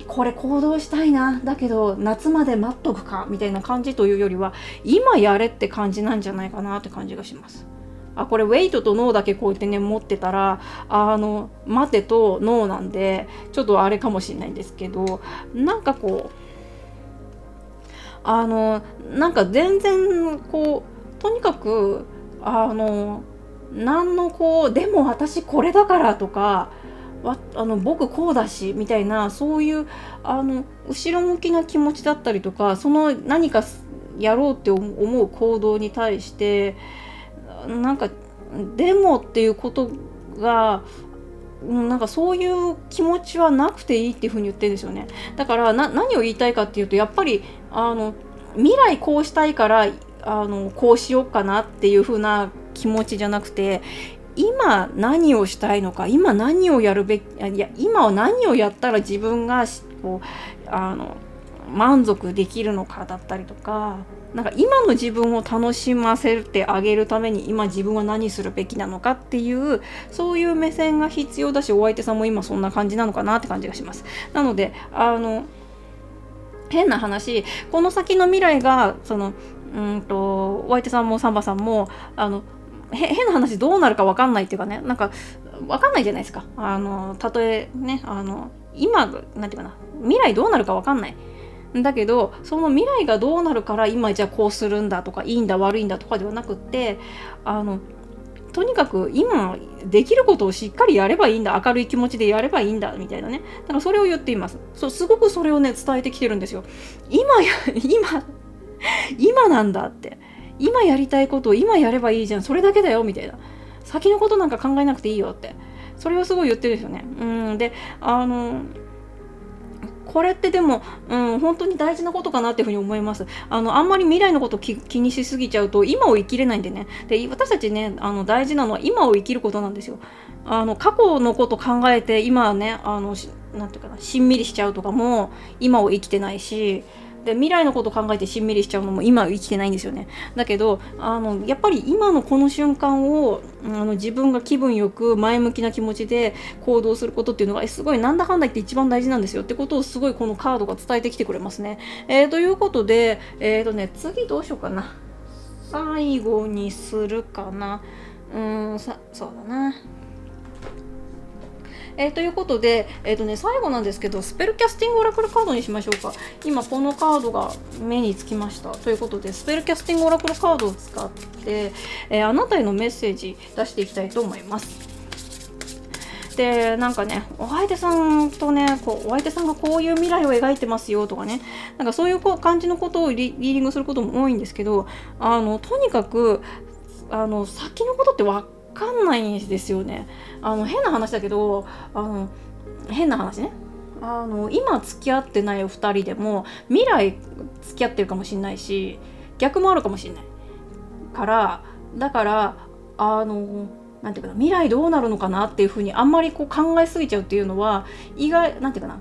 これ行動したいな、だけど夏まで待っとくかみたいな感じというよりは、今やれって感じなんじゃないかなって感じがします。これウェイトとノーだけこうやってね持ってたら、待てとノーなんでちょっとあれかもしれないんですけど、なんかこうなんか全然こうとにかく何のこうでも私これだからとか僕こうだしみたいな、そういう後ろ向きな気持ちだったりとか、その何かやろうって思う行動に対してなんかでもっていうことがなんかそういう気持ちはなくていいっていうふうに言ってるんですよね。だから何を言いたいかっていうと、やっぱり未来こうしたいからこうしようかなっていうふうな気持ちじゃなくて、今何をしたいのか、今何をやるべき、今は何をやったら自分がこう満足できるのかだったりとか、なんか今の自分を楽しませてあげるために今自分は何するべきなのかっていう、そういう目線が必要だし、お相手さんも今そんな感じなのかなって感じがします。なので変な話、この先の未来がお相手さんもサンバさんも変な話どうなるか分かんないっていうかね、なんか分かんないじゃないですか。たとえね今なんていうかな、未来どうなるか分かんない。だけどその未来がどうなるから今じゃあこうするんだとか、いいんだ悪いんだとかではなくって、とにかく今できることをしっかりやればいいんだ、明るい気持ちでやればいいんだみたいなね。だからそれを言っています。すごくそれをね伝えてきてるんですよ。今なんだって、今やりたいことを今やればいいじゃん、それだけだよみたいな、先のことなんか考えなくていいよって、それをすごい言ってるんですよね。でこれってでも、本当に大事なことかなっていうふうに思います。あんまり未来のことを気にしすぎちゃうと今を生きれないんでね。で、私たちね大事なのは今を生きることなんですよ。過去のこと考えて今はねなんていうかな、しんみりしちゃうとかも今を生きてないし、で未来のこと考えてしんみりしちゃうのも今生きてないんですよね。だけどやっぱり今のこの瞬間を自分が気分よく前向きな気持ちで行動することっていうのがすごいなんだかんだ言って一番大事なんですよってことをすごいこのカードが伝えてきてくれますね。ということで次どうしようかな、最後にするかな、そうだな。ということで、最後なんですけど、スペルキャスティングオラクルカードにしましょうか。今このカードが目につきました。ということで、スペルキャスティングオラクルカードを使って、あなたへのメッセージ出していきたいと思います。でなんかね、お相手さんとね、お相手さんがこういう未来を描いてますよとかね、なんかそういう感じのことをリーディングすることも多いんですけど、とにかく先のことって分かんないんですよね。変な話だけど、変な話ね、今付き合ってないお二人でも未来付き合ってるかもしれないし、逆もあるかもしれないから、だからなんていうかな、未来どうなるのかなっていうふうにあんまり考えすぎちゃうっていうのは、意外なんていうかな、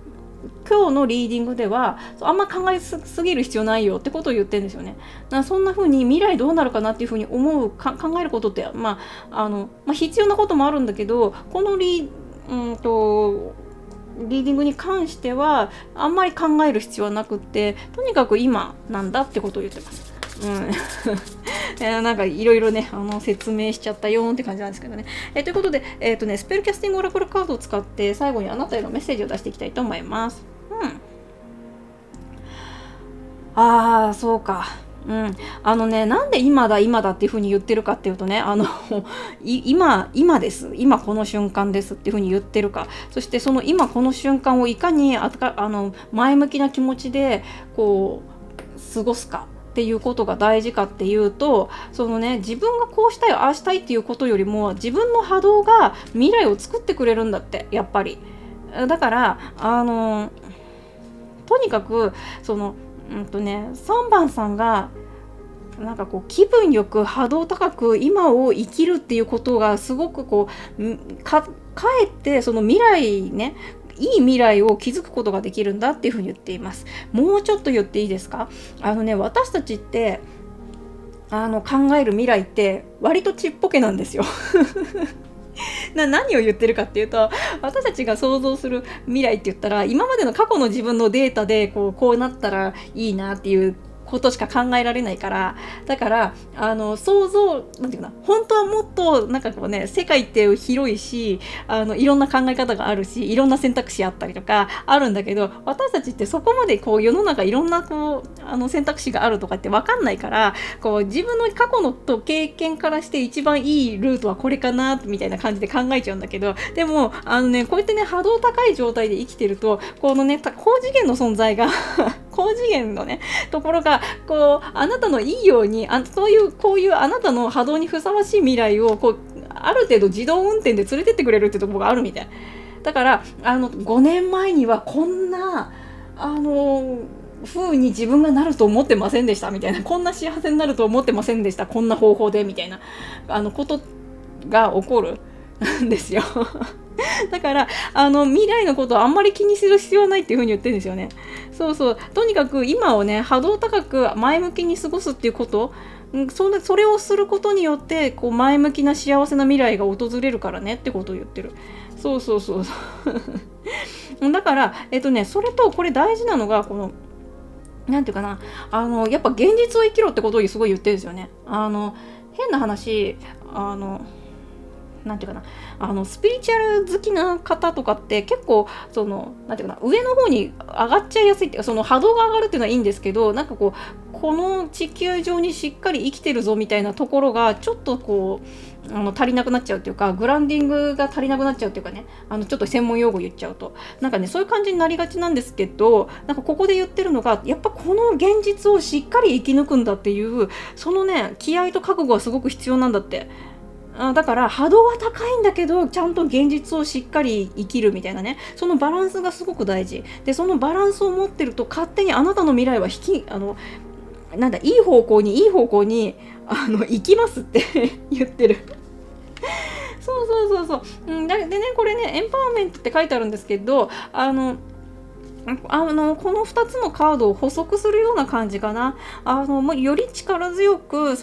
今日のリーディングではあんま考えすぎる必要ないよってことを言ってるんですよね。だからそんな風に未来どうなるかなっていう風に考えることって、必要なこともあるんだけど、このリーディングに関してはあんまり考える必要はなくって、とにかく今なんだってことを言ってます。なんかいろいろね説明しちゃったよーって感じなんですけどね。ということで、スペルキャスティングオラクルカードを使って最後にあなたへのメッセージを出していきたいと思います。そうか。なんで今だっていう風に言ってるかっていうとね、今です、今この瞬間ですっていう風に言ってるか、そしてその今この瞬間をいかに前向きな気持ちで過ごすかっていうことが大事かっていうと、自分がこうしたいああしたいっていうことよりも、自分の波動が未来を作ってくれるんだって、やっぱり。だからとにかく3番さんがなんか気分よく波動高く今を生きるっていうことがすごくかえってその未来ね、いい未来を築くことができるんだっていうふうに言っています。もうちょっと言っていいですか？私たちって考える未来って割とちっぽけなんですよ。何を言ってるかっていうと、私たちが想像する未来って言ったら、今までの過去の自分のデータでこうなったらいいなっていうことしか考えられないから、だから想像なんていうかな、本当はもっとなんか世界って広いし、いろんな考え方があるし、いろんな選択肢あったりとかあるんだけど、私たちってそこまで世の中いろんな選択肢があるとかって分かんないから、自分の過去の経験からして一番いいルートはこれかなみたいな感じで考えちゃうんだけど、でもこうやってね、波動高い状態で生きてると、高次元の存在が高次元のねところがあなたのいいようにこういうあなたの波動にふさわしい未来をある程度自動運転で連れてってくれるってところがあるみたい。だから5年前にはこんな風に自分がなると思ってませんでしたみたいな、こんな幸せになると思ってませんでした、こんな方法でみたいなことが起こるんですよ。だから未来のことをあんまり気にする必要はないっていう風に言ってるんですよね。そうとにかく今をね、波動高く前向きに過ごすっていうこと、それをすることによって前向きな幸せな未来が訪れるからねってことを言ってる。そうだからそれとこれ大事なのがなんていうかな、やっぱ現実を生きろってことをすごい言ってるんですよね。変な話、なんていうかな、スピリチュアル好きな方とかって結構なんていうかな、上の方に上がっちゃいやすいっていうか、波動が上がるっていうのはいいんですけど、なんかこの地球上にしっかり生きてるぞみたいなところがちょっと足りなくなっちゃうっていうか、グランディングが足りなくなっちゃうっていうかね、ちょっと専門用語言っちゃうとなんかね、そういう感じになりがちなんですけど、なんかここで言ってるのが、やっぱこの現実をしっかり生き抜くんだっていう、そのね、気合と覚悟はすごく必要なんだって。だから波動は高いんだけど、ちゃんと現実をしっかり生きるみたいなね、そのバランスがすごく大事で、そのバランスを持ってると勝手にあなたの未来はいい方向に行きますって言ってる。そうでね、これね、エンパワーメントって書いてあるんですけど、この2つのカードを補足するような感じかな。もうより力強く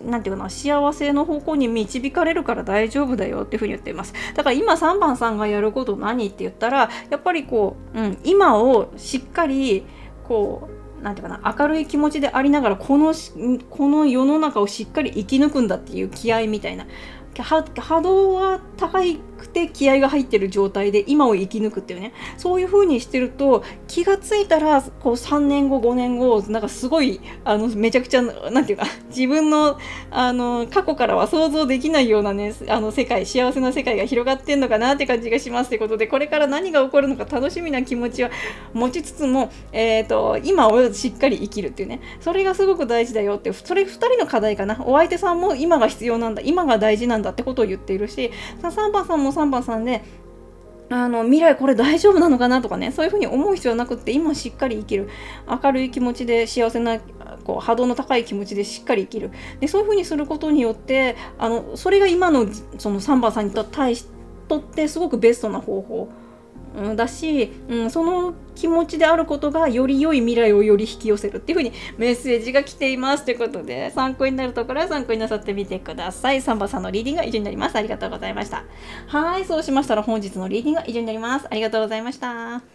なんていうかな、幸せの方向に導かれるから大丈夫だよっていうふうに言っています。だから今3番さんがやること何って言ったら、やっぱり今をしっかりなんていうかな、明るい気持ちでありながらこの世の中をしっかり生き抜くんだっていう気合みたいな波動は高くて気合が入ってる状態で今を生き抜くっていうね、そういう風にしてると気がついたらこう3年後5年後なんかすごいめちゃくちゃなんていうか自分の過去からは想像できないようなね世界、幸せな世界が広がってんのかなって感じがしますということで、これから何が起こるのか楽しみな気持ちは持ちつつも、今をしっかり生きるっていうね、それがすごく大事だよって、それ2人の課題かな。お相手さんも今が必要なんだ、今が大事なんだってことを言っているし、3番さんも3番さんで未来これ大丈夫なのかなとかね、そういうふうに思う必要はなくって、今しっかり生きる、明るい気持ちで幸せなこう波動の高い気持ちでしっかり生きる。でそういうふうにすることによってそれが今のその3番さんに対しとってすごくベストな方法だし、その気持ちであることがより良い未来をより引き寄せるっていう風にメッセージが来ていますということで、参考になるところは参考になさってみてください。3番さんのリーディングが以上になります。ありがとうございました。はい、そうしましたら本日のリーディングが以上になります。ありがとうございました。